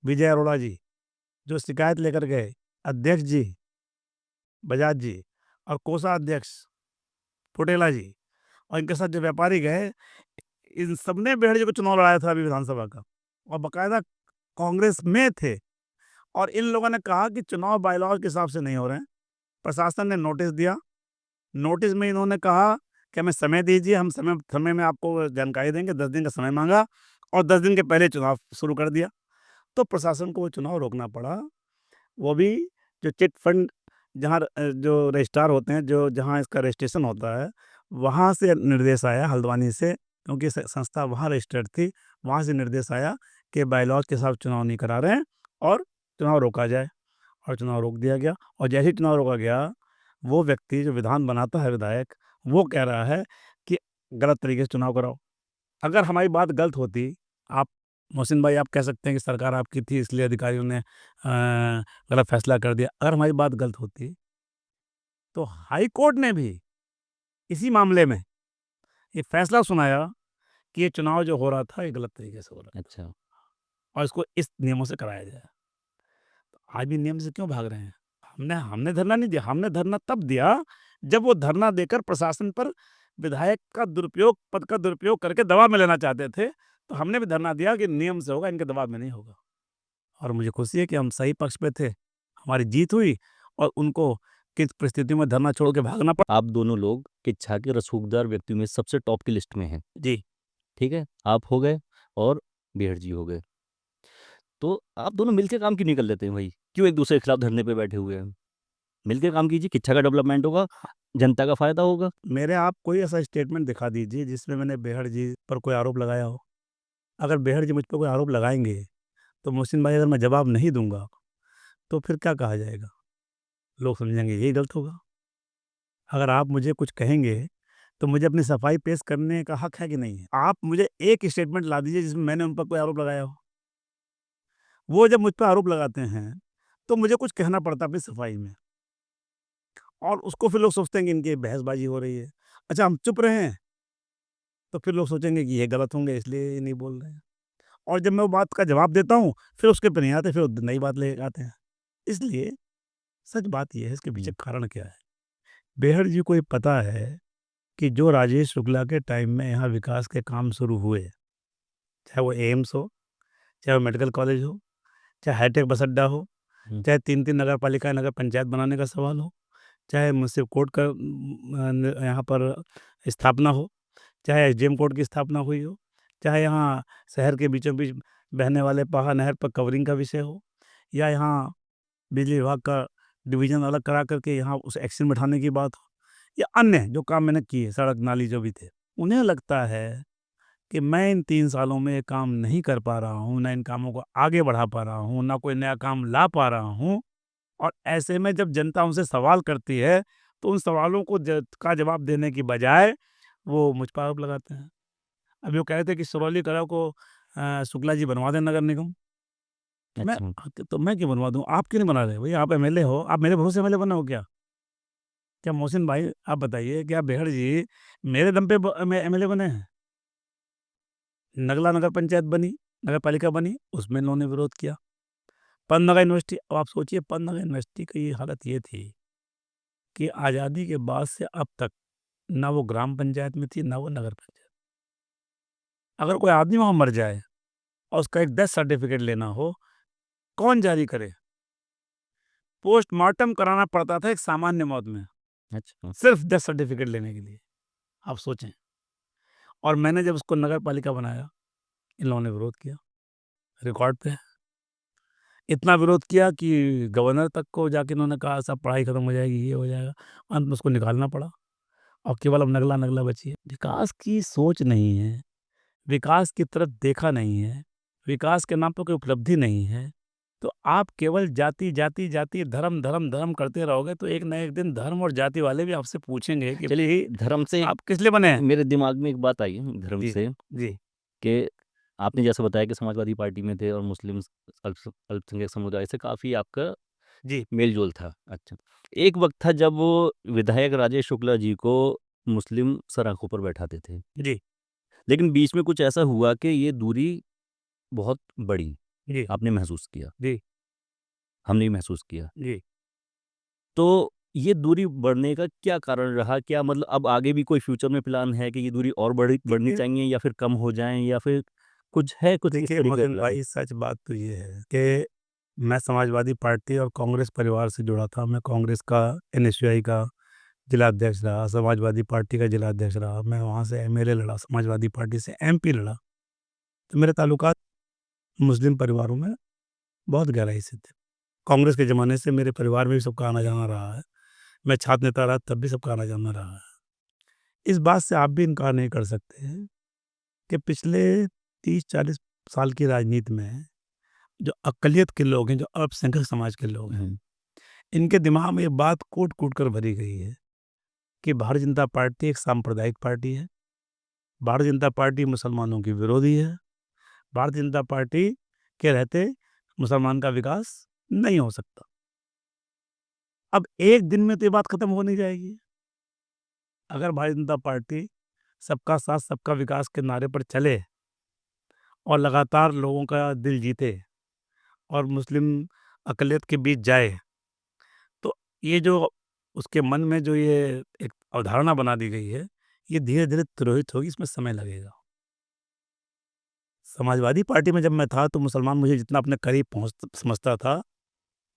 विजय अरोड़ा जी, जो शिकायत लेकर गए अध्यक्ष जी बजाज जी और कोषाध्यक्ष फुटेला जी, और इनके साथ जो व्यापारी गए, इन सबने बेहड़ जी को चुनाव लड़ाया था अभी विधानसभा का, और बकायदा कांग्रेस में थे। और इन लोगों ने कहा कि चुनाव बायलॉज के हिसाब से नहीं हो रहे हैं। प्रशासन ने नोटिस दिया, नोटिस में इन्होंने कहा कि हमें समय दीजिए, हम समय समय में आपको जानकारी देंगे। 10 दिन का समय मांगा और 10 दिन के पहले चुनाव शुरू कर दिया। तो प्रशासन को वो चुनाव रोकना पड़ा। वो भी जो चिट फंड जहाँ जो रजिस्ट्रार होते हैं, जो जहाँ इसका रजिस्ट्रेशन होता है, वहाँ से निर्देश आया, हल्द्वानी से, क्योंकि संस्था वहाँ रजिस्टर्ड थी। वहाँ से निर्देश आया कि बायलॉज के हिसाब चुनाव नहीं करा रहे हैं और चुनाव रोका जाए, और चुनाव रोक दिया गया। और जैसे ही चुनाव रोका गया, वो व्यक्ति जो विधान बनाता है, विधायक, वो कह रहा है कि गलत तरीके से चुनाव कराओ। अगर हमारी बात गलत होती, आप मोहसिन भाई, आप कह सकते हैं कि सरकार आपकी थी इसलिए अधिकारियों ने गलत फैसला कर दिया। अगर हमारी बात गलत होती तो हाई कोर्ट ने भी इसी मामले में ये फैसला सुनाया कि ये चुनाव जो हो रहा था, ये गलत तरीके से हो रहा अच्छा। था और इसको इस नियमों से कराया जाए। आज भी नियम से क्यों भाग रहे हैं? हमने धरना नहीं दिया। हमने धरना तब दिया जब वो धरना देकर प्रशासन पर विधायक का दुरुपयोग, पद का दुरुपयोग करके दबाव में लेना चाहते थे। तो हमने भी धरना दिया कि नियम से होगा, इनके दबाव में नहीं होगा। और मुझे खुशी है कि हम सही पक्ष पे थे, हमारी जीत हुई और उनको किस परिस्थितियों में धरना छोड़ के भागना पड़ा। आप दोनों लोग किच्छा के रसूखदार व्यक्तियों में सबसे टॉप की लिस्ट में हैं, जी। ठीक है? आप हो गए और बेहड़ जी हो गए। तो आप दोनों मिलके काम क्यों नहीं कर लेते हैं भाई? क्यों एक दूसरे के खिलाफ धरने पे बैठे हुए हैं? मिलके काम कीजिए, किच्छा का डेवलपमेंट होगा, जनता का फ़ायदा होगा। मेरे आप कोई ऐसा स्टेटमेंट दिखा दीजिए जिसमें मैंने बेहड़ जी पर कोई आरोप लगाया हो। अगर बेहड़ जी मुझ पर कोई आरोप लगाएँगे, तो मोहसिन भाई, अगर मैं जवाब नहीं दूँगा, तो फिर क्या कहा जाएगा? लोग समझेंगे यही गलत होगा। अगर आप मुझे कुछ कहेंगे, तो मुझे अपनी सफाई पेश करने का हक है कि नहीं है? आप मुझे एक स्टेटमेंट ला दीजिए जिसमें मैंने उन पर कोई आरोप लगाया हो। वो जब मुझ पे आरोप लगाते हैं, तो मुझे कुछ कहना पड़ता है अपनी सफाई में, और उसको फिर लोग सोचते हैं कि इनकी बहसबाजी हो रही है। अच्छा, हम चुप रहें, तो फिर लोग सोचेंगे कि ये गलत होंगे इसलिए ये नहीं बोल रहे हैं। और जब मैं वो बात का जवाब देता हूँ, फिर उसके पे नहीं आते, फिर नई बात लेके आते हैं। इसलिए सच बात ये है, इसके पीछे हुँ। कारण क्या है? बेहड़ जी को ये पता है कि जो राजेश शुक्ला के टाइम में यहाँ विकास के काम शुरू हुए, चाहे वो एम्स हो, चाहे वो मेडिकल कॉलेज हो, चाहे हाईटेक बस अड्डा हो, हुँ। चाहे 3-3 नगर पालिका, नगर पंचायत बनाने का सवाल हो, चाहे मुंसिफ कोर्ट का यहाँ पर स्थापना हो, चाहे एसडीएम कोर्ट की स्थापना हुई हो, चाहे यहाँ शहर के बीचों बीच बहने वाले पहा नहर पर कवरिंग का विषय हो, या यहाँ बिजली विभाग का डिवीज़न अलग करा करके यहाँ उस एक्शन बिठाने की बात हो, या अन्य जो काम मैंने किए, सड़क नाली जो भी थे। उन्हें लगता है कि मैं इन 3 सालों में ये काम नहीं कर पा रहा हूँ, ना इन कामों को आगे बढ़ा पा रहा हूँ, ना कोई नया काम ला पा रहा हूँ, और ऐसे में जब जनता उनसे सवाल करती है, तो उन सवालों को का जवाब देने की बजाय वो मुझ पर आरोप लगाते हैं। अभी वो कह रहे थे कि सिरौली कला को शुक्ला जी बनवा दें नगर निगम। अच्छा। तो मैं क्यों बनवा दूँ? आप क्यों नहीं बना रहे? भई आप एमएलए हो, आप मेरे भरोसे एमएलए बने हो क्या? क्या मोहसिन भाई, आप बताइए, क्या बेहड़ जी मेरे दम पे एमएलए बने हैं? नगला नगर पंचायत बनी, नगर पालिका बनी, उसमें इन्होंने विरोध किया। पन्नगा यूनिवर्सिटी, अब आप सोचिए, पन्नगा यूनिवर्सिटी की हालत ये थी कि आज़ादी के बाद से अब तक ना वो ग्राम पंचायत में थी, ना वो नगर पंचायत। अगर कोई आदमी वहाँ मर जाए और उसका एक डेथ सर्टिफिकेट लेना हो, कौन जारी करे? पोस्टमार्टम कराना पड़ता था एक सामान्य मौत में, अच्छा। सिर्फ डेथ सर्टिफिकेट लेने के लिए। आप सोचें। और मैंने जब उसको नगर पालिका बनाया, इन लोगों ने विरोध किया, रिकॉर्ड पे है। इतना विरोध किया कि गवर्नर तक को जाके इन्होंने कहा सब पढ़ाई खत्म हो जाएगी, ये हो जाएगा। अंत में उसको निकालना पड़ा और केवल अब नगला नगला बची है। विकास की सोच नहीं है, विकास की तरफ देखा नहीं है, विकास के नाम पर कोई उपलब्धि नहीं है। तो आप केवल जाति जाति जाति धर्म धर्म धर्म करते रहोगे तो एक न एक दिन धर्म और जाति वाले भी आपसे पूछेंगे कि चलिए भाई धर्म से आप किस लिए बने हैं। मेरे दिमाग में एक बात आई है धर्म जी से जी कि आपने जैसे बताया कि समाजवादी पार्टी में थे और मुस्लिम अल्पसंख्यक समुदाय से काफ़ी आपका जी मेल-जोल था। अच्छा। एक वक़्त था जब वो विधायक राजेश शुक्ला जी को मुस्लिम सराखों पर बैठाते थे। जी लेकिन बीच में कुछ ऐसा हुआ कि ये दूरी बहुत बढ़ी। जी आपने महसूस किया, जी हमने भी महसूस किया। जी तो ये दूरी बढ़ने का क्या कारण रहा? क्या मतलब अब आगे भी कोई फ्यूचर में प्लान है कि ये दूरी और बढ़नी देखिए चाहिए या फिर कम हो जाएँ या फिर कुछ है कुछ इस देखिए तरीके का मोहसिन प्लान? भाई सच बात तो ये है कि मैं समाजवादी पार्टी और कांग्रेस परिवार से जुड़ा था। मैं कांग्रेस का एनएसयूआई का जिला अध्यक्ष रहा, समाजवादी पार्टी का जिला अध्यक्ष रहा, मैं वहाँ से एमएलए लड़ा, समाजवादी पार्टी से एमपी लड़ा। तो मेरे ताल्लुकात मुस्लिम परिवारों में बहुत गहराई से थे। कांग्रेस के ज़माने से मेरे परिवार में भी सबका आना-जाना रहा है। मैं छात्र नेता रहा तब भी सबका आना-जाना रहा है। इस बात से आप भी इनकार नहीं कर सकते हैं कि पिछले 30-40 साल की राजनीति में जो अक़लियत के लोग हैं, जो अल्पसंख्यक समाज के लोग हैं, हुँ, इनके दिमाग में ये बात कूट-कूट कर भरी गई है कि भारतीय जनता पार्टी एक सांप्रदायिक पार्टी है। भारतीय जनता पार्टी मुसलमानों की विरोधी है। भारतीय जनता पार्टी के रहते मुसलमान का विकास नहीं हो सकता। अब एक दिन में तो ये बात खत्म हो नहीं जाएगी। अगर भारतीय जनता पार्टी सबका साथ सबका विकास के नारे पर चले और लगातार लोगों का दिल जीते और मुस्लिम अक़लियत के बीच जाए, तो ये जो उसके मन में जो ये एक अवधारणा बना दी गई है, ये धीरे-धीरे तिरोहित होगी, इसमें समय लगेगा। समाजवादी पार्टी में जब मैं था तो मुसलमान मुझे जितना अपने करीब समझता था,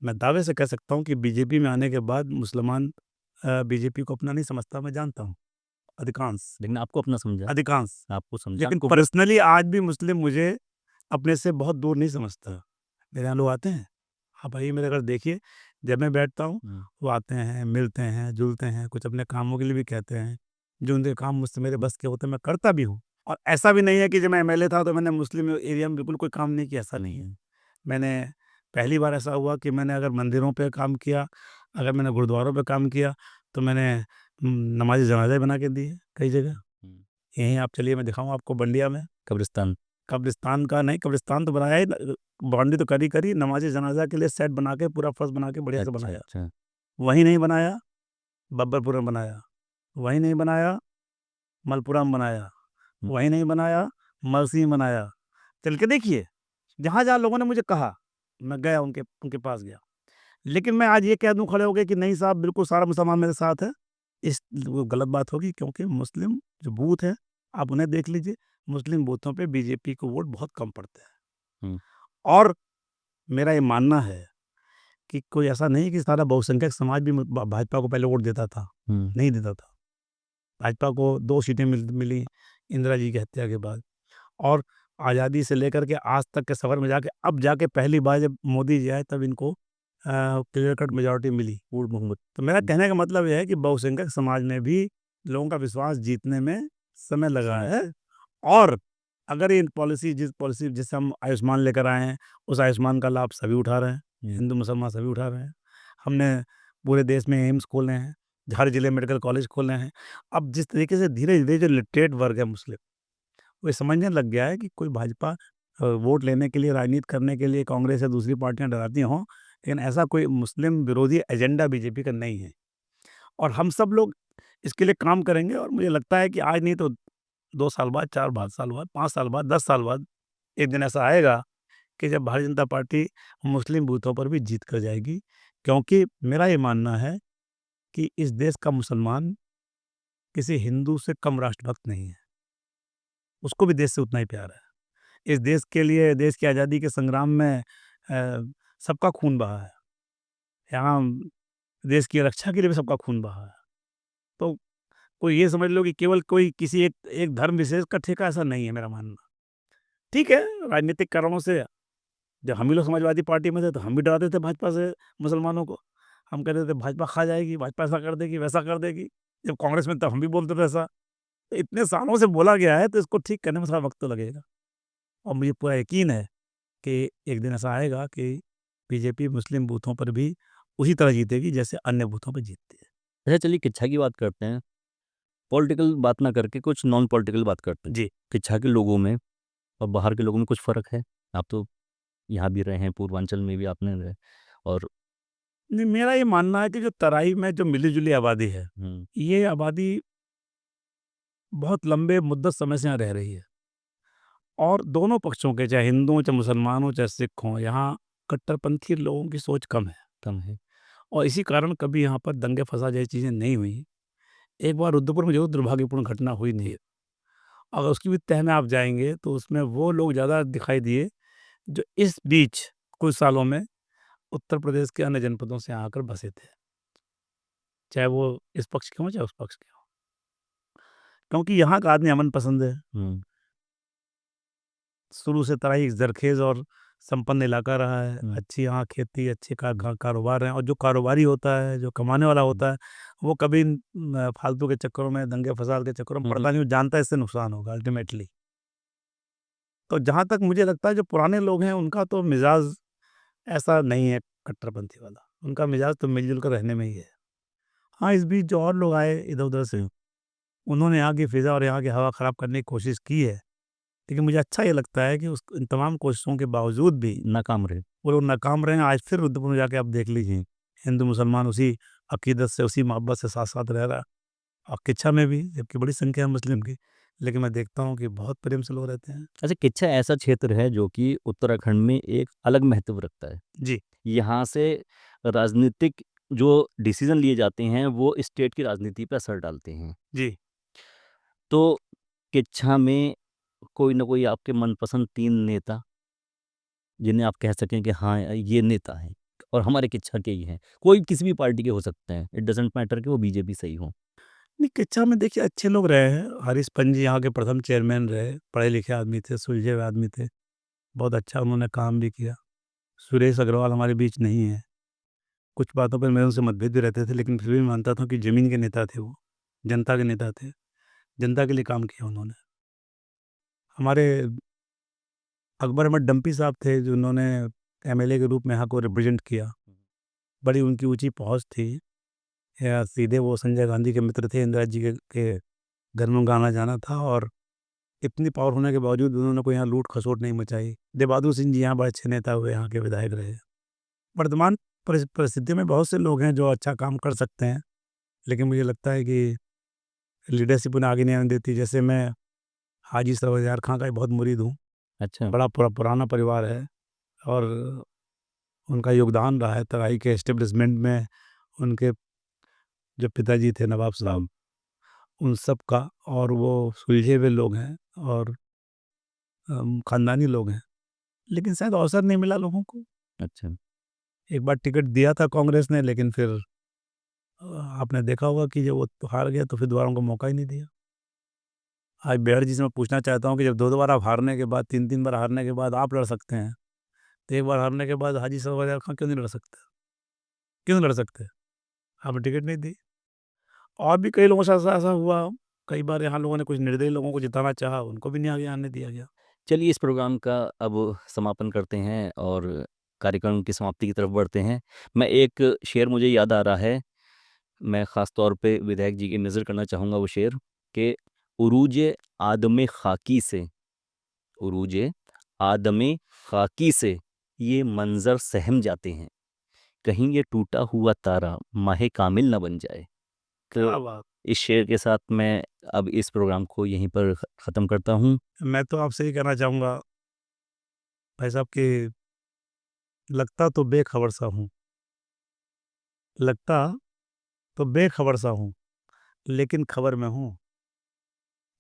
मैं दावे से कह सकता हूँ कि बीजेपी में आने के बाद मुसलमान बीजेपी को अपना नहीं समझता, मैं जानता हूँ, अधिकांश, लेकिन आपको अपना समझा, अधिकांश। आपको समझा, लेकिन आपको पर्सनली आज भी मुस्लिम मुझे अपने से बहुत दूर नहीं समझता। मेरे यहाँ लोग आते हैं, आप आइए मेरे घर देखिए, जब मैं बैठता हूँ, हुँ, वो आते हैं, मिलते हैं, जुलते हैं, कुछ अपने कामों के लिए भी कहते हैं, जो उनके काम मुझसे मेरे बस के होते हैं, मैं करता भी हूँ। और ऐसा भी नहीं है कि जब मैं एमएलए था तो मैंने मुस्लिम एरिया में बिल्कुल कोई काम नहीं किया, ऐसा नहीं है। हुँ, मैंने पहली बार ऐसा हुआ कि मैंने अगर मंदिरों पे काम किया, अगर मैंने गुरुद्वारों पे काम किया, तो मैंने नमाज़ी जनाज़ा बना के दी है कई जगह। हुँ। यहीं आप चलिए मैं दिखाऊँ आपको बंडिया में। कब्रिस्तान। कब्रिस्तान का नहीं, कब्रिस्तान तो बनाया ही बाउंड्री तो करी नमाज़ी जनाज़ा के लिए सेट बना के पूरा फर्श बना के बढ़िया से अच्छा, बनाया। अच्छा। वहीं नहीं बनाया, बब्बरपुर में बनाया। वहीं नहीं बनाया, मलपुरा में बनाया। हुँ, वहीं नहीं बनाया, मलसी में बनाया। चल के देखिए, जहाँ-जहाँ लोगों ने मुझे कहा, मैं गया उनके उनके पास गया। लेकिन मैं आज ये कह दूँ खड़े होके कि नहीं साहब बिल्कुल सारा मुसलमान मेरे साथ है, इस वो गलत बात होगी क्योंकि मुस्लिम जो बूथ हैं, आप उन्हें देख लीजिए, मुस्लिम बूथों पे बीजेपी को वोट बहुत कम पड़ते हैं। हुँ, और मेरा ये मानना है कि कोई ऐसा नहीं कि सारा बहुसंख्यक समाज भी भाजपा को पहले वोट देता था, हुँ। नहीं देता था। भाजपा को 2 सीटें मिली इंदिरा जी की हत्या के बाद और आज़ादी से लेकर के आज तक के सफ़र में जाके अब जाके पहली बार जब मोदी जी आए तब इनको क्लियर कट मेजॉरिटी मिली। पूर्ण बहुमत। तो मेरा हुँ, कहने का मतलब ये है कि बहुसंख्यक समाज में भी लोगों का विश्वास जीतने में समय लगा समय है और अगर ये पॉलिसी जिससे हम आयुष्मान लेकर आए हैं, उस आयुष्मान का लाभ सभी उठा रहे हैं, हुँ, हिंदू मुसलमान सभी उठा रहे हैं। हमने पूरे देश में एम्स खोले हैं, हर जिले में मेडिकल कॉलेज खोले हैं। अब जिस तरीके से धीरे-धीरे जो लिटरेट वर्ग है मुस्लिम, वो ये समझने लग गया है कि कोई भाजपा वोट लेने के लिए, राजनीति करने के लिए कांग्रेस या दूसरी पार्टियाँ डराती हों, लेकिन ऐसा कोई मुस्लिम विरोधी एजेंडा बीजेपी का नहीं है। और हम सब लोग इसके लिए काम करेंगे और मुझे लगता है कि आज नहीं तो 2 साल बाद, 4 बाद साल बाद, 5 साल बाद, 10 साल बाद एक दिन ऐसा आएगा कि जब भारतीय जनता पार्टी मुस्लिम बूथों पर भी जीत कर जाएगी। क्योंकि मेरा ये मानना है कि इस देश का मुसलमान किसी हिंदू से कम राष्ट्रभक्त नहीं है। उसको भी देश से उतना ही प्यार है। इस देश के लिए, देश की आज़ादी के संग्राम में सबका खून बहा है। यहाँ देश की रक्षा के लिए भी सबका खून बहा है। तो कोई ये समझ लो कि केवल कोई किसी एक एक धर्म विशेष का ठेका, ऐसा नहीं है मेरा मानना। ठीक है, राजनीतिक कारणों से जब हम ही लोग समाजवादी पार्टी में थे तो हम भी डराते थे भाजपा से मुसलमानों को। हम कहते थे भाजपा खा जाएगी, भाजपा ऐसा कर देगी, वैसा कर देगी। जब कांग्रेस में तब हम भी बोलते थे ऐसा। तो इतने सालों से बोला गया है तो इसको ठीक करने में थोड़ा वक़्त तो लगेगा। और मुझे पूरा यकीन है कि एक दिन ऐसा आएगा कि बीजेपी मुस्लिम बूथों पर भी उसी तरह जीतेगी जैसे अन्य बूथों पर जीतती है। अच्छा, चलिए किच्छा की बात करते हैं। पॉलिटिकल बात ना करके कुछ नॉन पॉलिटिकल बात करते हैं। जी। किच्छा के लोगों में और बाहर के लोगों में कुछ फ़र्क है? आप तो यहाँ भी रहे हैं, पूर्वांचल में भी आपने रहे और नहीं, मेरा ये मानना है कि जो तराई में जो मिली-जुली आबादी है, हुँ, ये आबादी बहुत लंबे मुद्दत समय से यहाँ रह रही है और दोनों पक्षों के, चाहे हिंदू हों, चाहे मुसलमान हों, चाहे सिख हों, यहाँ कट्टरपंथी लोगों की सोच कम है कम है। और इसी कारण कभी यहाँ पर दंगे-फ़साद जैसी चीज़ें नहीं हुई। एक बार रुद्रपुर में ज़रूर दुर्भाग्यपूर्ण घटना हुई थी। अगर उसकी भी तह में आप जाएँगे तो उसमें वो लोग ज़्यादा दिखाई दिए, जो इस बीच कुछ सालों में उत्तर प्रदेश के अन्य जनपदों से आकर बसे थे। चाहे वो इस पक्ष के हों, चाहे उस पक्ष के हों। क्योंकि यहाँ का आदमी अमन पसंद है। हुँ, शुरू से तराई ज़रख़ेज़ और संपन्न इलाका रहा है। हुँ, अच्छी यहाँ खेती, अच्छे कारोबार हैं और जो कारोबारी होता है, जो कमाने वाला हुँ, होता है, वो कभी फालतू के चक्करों में, दंगे-फ़साद के चक्करों में हुँ, हुँ, पड़ता नहीं, वो जानता है इससे नुकसान होगा अल्टीमेटली। तो जहाँ तक मुझे लगता है जो पुराने लोग हैं, उनका तो मिज़ाज ऐसा नहीं है कट्टरपंथी वाला। उनका मिज़ाज तो मिल-जुल कर रहने में ही है। हाँ, इस बीच जो और लोग आए इधर-उधर से, उन्होंने यहाँ की फ़िज़ा और यहाँ की हवा ख़राब करने की कोशिश की है। लेकिन मुझे अच्छा ये लगता है कि उस इन तमाम कोशिशों के बावजूद भी नाकाम रहे। वो लोग नाकाम रहे हैं। आज फिर रुद्रपुर में जाके आप देख लीजिए, हिंदू मुसलमान उसी अकीदत से, उसी मोहब्बत से साथ-साथ रह रहा है और किच्छा में भी, जबकि बड़ी संख्या है मुस्लिम की, लेकिन मैं देखता हूँ कि बहुत प्रेम से लोग रहते हैं। अच्छा, किच्छा ऐसा क्षेत्र है जो कि उत्तराखंड में एक अलग महत्व रखता है। जी, यहाँ से राजनीतिक जो डिसीज़न लिए जाते हैं, वो स्टेट की राजनीति पे असर डालते हैं। जी। तो किच्छा में कोई ना कोई आपके मनपसंद 3 नेता, जिन्हें आप कह सकें कि हाँ, ये नेता हैं और हमारे किच्छा के ही हैं। कोई किसी भी पार्टी के हो सकते हैं, इट डज़न्ट मैटर कि वो बीजेपी से ही हों। नहीं, किच्छा में देखिए अच्छे लोग रहे हैं। हरीश पंजी यहाँ के प्रथम चेयरमैन रहे, पढ़े-लिखे आदमी थे, सुलझे हुए आदमी थे। बहुत अच्छा उन्होंने काम भी किया। सुरेश अग्रवाल हमारे बीच नहीं है। कुछ बातों पर मेरे उनसे मतभेद भी रहते थे, लेकिन फिर भी मानता था कि ज़मीन के नेता थे वो, जनता के नेता थे। जनता के लिए काम किया उन्होंने। हमारे अकबर अहमद डंपी साहब थे, जिन्होंने एमएलए के रूप में यहाँ को रिप्रेज़ेंट किया। बड़ी उनकी ऊँची पहुँच थी। या सीधे वो संजय गांधी के मित्र थे, इंदिरा जी के घर में उनका आना-जाना था और इतनी पावर होने के बावजूद उन्होंने कोई यहाँ लूट-खसोट नहीं मचाई। देव बहादुर सिंह जी यहाँ बड़े अच्छे नेता हुए, यहाँ के विधायक रहे। वर्तमान परिस्थिति में बहुत से लोग हैं जो अच्छा काम कर सकते हैं, लेकिन मुझे लगता है कि लीडरशिप उन्हें आगे नहीं आने देती। जैसे मैं हाजी सरवर यार खां का बहुत मुरीद हूँ। अच्छा, बड़ा पुराना परिवार है और उनका योगदान रहा है तराई के एस्टेब्लिशमेंट में। उनके जो पिताजी थे नवाब साहब, उन सब का, और वो सुलझे हुए लोग हैं और ख़ानदानी लोग हैं। लेकिन शायद अवसर नहीं मिला लोगों को। अच्छा। एक बार टिकट दिया था कांग्रेस ने, लेकिन फिर आपने देखा होगा कि जब वो हार गया तो फिर दोबारा उनको मौका ही नहीं दिया। आज बेहर जी से मैं पूछना चाहता हूँ कि जब 2-2 बार आप हारने के बाद, 3-3 बार हारने के बाद आप लड़ सकते हैं, तो एक बार हारने के बाद हाजी सरवर यार खां क्यों नहीं लड़ सकते? क्यों नहीं लड़ सकते? आपने टिकट नहीं दी। और भी कई लोगों के साथ ऐसा ऐसा हुआ। कई बार यहाँ लोगों ने कुछ निर्दयी लोगों को जिताना चाहा, उनको भी नहीं आगे आने दिया गया। चलिए इस प्रोग्राम का अब समापन करते हैं और कार्यक्रम की समाप्ति की तरफ बढ़ते हैं। मैं एक शेर मुझे याद आ रहा है, मैं ख़ास तौर पे विधायक जी की नज़र करना चाहूँगा वो शेर कि उरूज आदम खाकी से, उरूज आदम खाकी से ये मंज़र सहम जाते हैं, कहीं ये टूटा हुआ तारा माहे कामिल ना बन जाए। तो क्या बात! इस शेर के साथ मैं अब इस प्रोग्राम को यहीं पर ख़त्म करता हूँ। मैं तो आपसे ये कहना चाहूँगा भाई साहब कि लगता तो बेखबर सा हूँ, लगता तो बेखबर सा हूँ, लेकिन खबर में हूँ।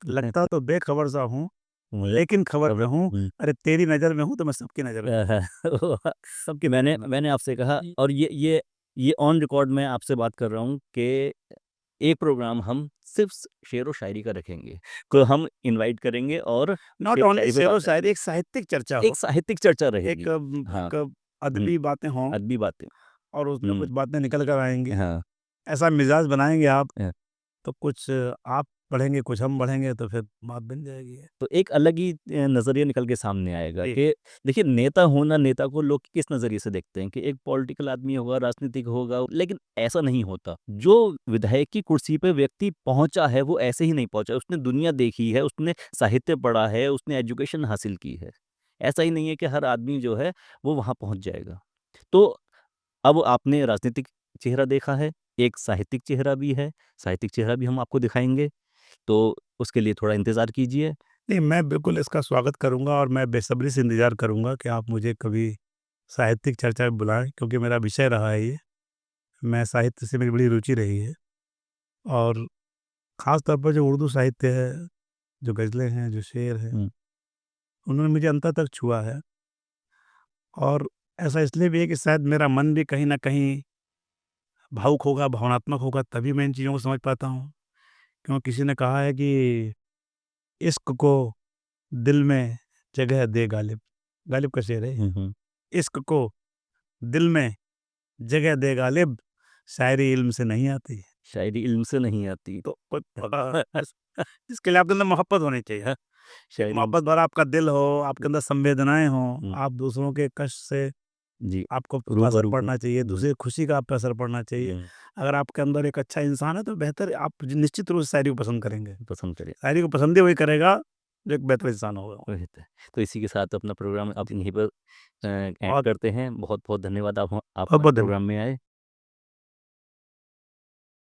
लगता तो बेखबर सा हूँ, मुझे लेकिन खबर में हूँ। हुँ। अरे तेरी नज़र में हूँ तो मैं सबकी नज़र में हूँ। सबकी नज़र मैंने में हूँ। मैंने आपसे कहा और ये ऑन रिकॉर्ड मैं आपसे बात कर रहा हूँ कि एक प्रोग्राम हम सिर्फ़ शेरो शायरी का रखेंगे। तो हम इनवाइट करेंगे और नॉट शेरो ओनली शायरी पे शेरो बात शायरी, करेंगे। एक साहित्यिक चर्चा एक हो, साहित्यिक चर्चा एक रहेगी। हाँ, एक हुँ, अदबी बातें हों अदबी बातें। और उसमें हुँ, कुछ बातें निकल कर आएँगी। हाँ, ऐसा मिज़ाज बनाएँगे आप, अ, तो कुछ आप पढ़ेंगे, कुछ हम बढ़ेंगे तो फिर बात बन जाएगी। तो एक अलग ही नज़रिया निकल के सामने आएगा जी। कि देखिए नेता होना, नेता को लोग किस नज़रिए से देखते हैं कि एक पॉलिटिकल आदमी होगा, राजनीतिक होगा, लेकिन ऐसा नहीं होता। जो विधायक की कुर्सी पे व्यक्ति पहुंचा है वो ऐसे ही नहीं पहुंचा, उसने दुनिया देखी है, उसने साहित्य पढ़ा है, उसने एजुकेशन हासिल की है। ऐसा ही नहीं है कि हर आदमी जो है वो वहां पहुंच जाएगा। तो अब आपने राजनीतिक चेहरा देखा है, एक साहित्यिक चेहरा भी है, साहित्यिक चेहरा भी हम आपको दिखाएंगे, तो उसके लिए थोड़ा इंतज़ार कीजिए। नहीं, मैं बिल्कुल इसका स्वागत करूँगा और मैं बेसब्री से इंतज़ार करूँगा कि आप मुझे कभी साहित्यिक चर्चा में बुलाएँ, क्योंकि मेरा विषय रहा है ये। मैं साहित्य से मेरी बड़ी रुचि रही है और ख़ास तौर पर जो उर्दू साहित्य है, जो ग़ज़लें हैं, जो शेर हैं, हुँ। उन्होंने मुझे अंतर तक छुआ है। और ऐसा इसलिए भी है कि शायद मेरा मन भी कहीं न कहीं भावुक होगा, भावनात्मक होगा, तभी मैं इन चीज़ों को समझ पाता हूँ। क्यों किसी ने कहा है कि इश्क को दिल में जगह दे गालिब। गालिब का शेर है ये। हुँ, हुँ। इश्क को दिल में जगह दे गालिब, शायरी इल्म से नहीं आती। शायरी इल्म से नहीं आती। तो इसके लिए आपके अंदर मोहब्बत होनी चाहिए। शायरी मोहब्बत भरा आपका दिल हो, आपके अंदर संवेदनाएँ हों, हुँ, आप दूसरों के कष्ट से जी, आपको असर रूबरू पड़ना चाहिए, हुँ, दूसरे की खुशी का आप पे असर पड़ना चाहिए। हुँ, अगर आपके अंदर एक अच्छा इंसान है तो बेहतर आप निश्चित रूप से शायरी को पसंद करेंगे। पसंद करें। शायरी को पसंद ही वही करेगा जो एक बेहतर इंसान होगा। वही तो इसी के साथ अपना प्रोग्राम अब यहीं पर एंड और करते हैं। बहुत-बहुत धन्यवाद आप हमारे बहुत-बहुत धन्यवाद। प्रोग्राम में आए।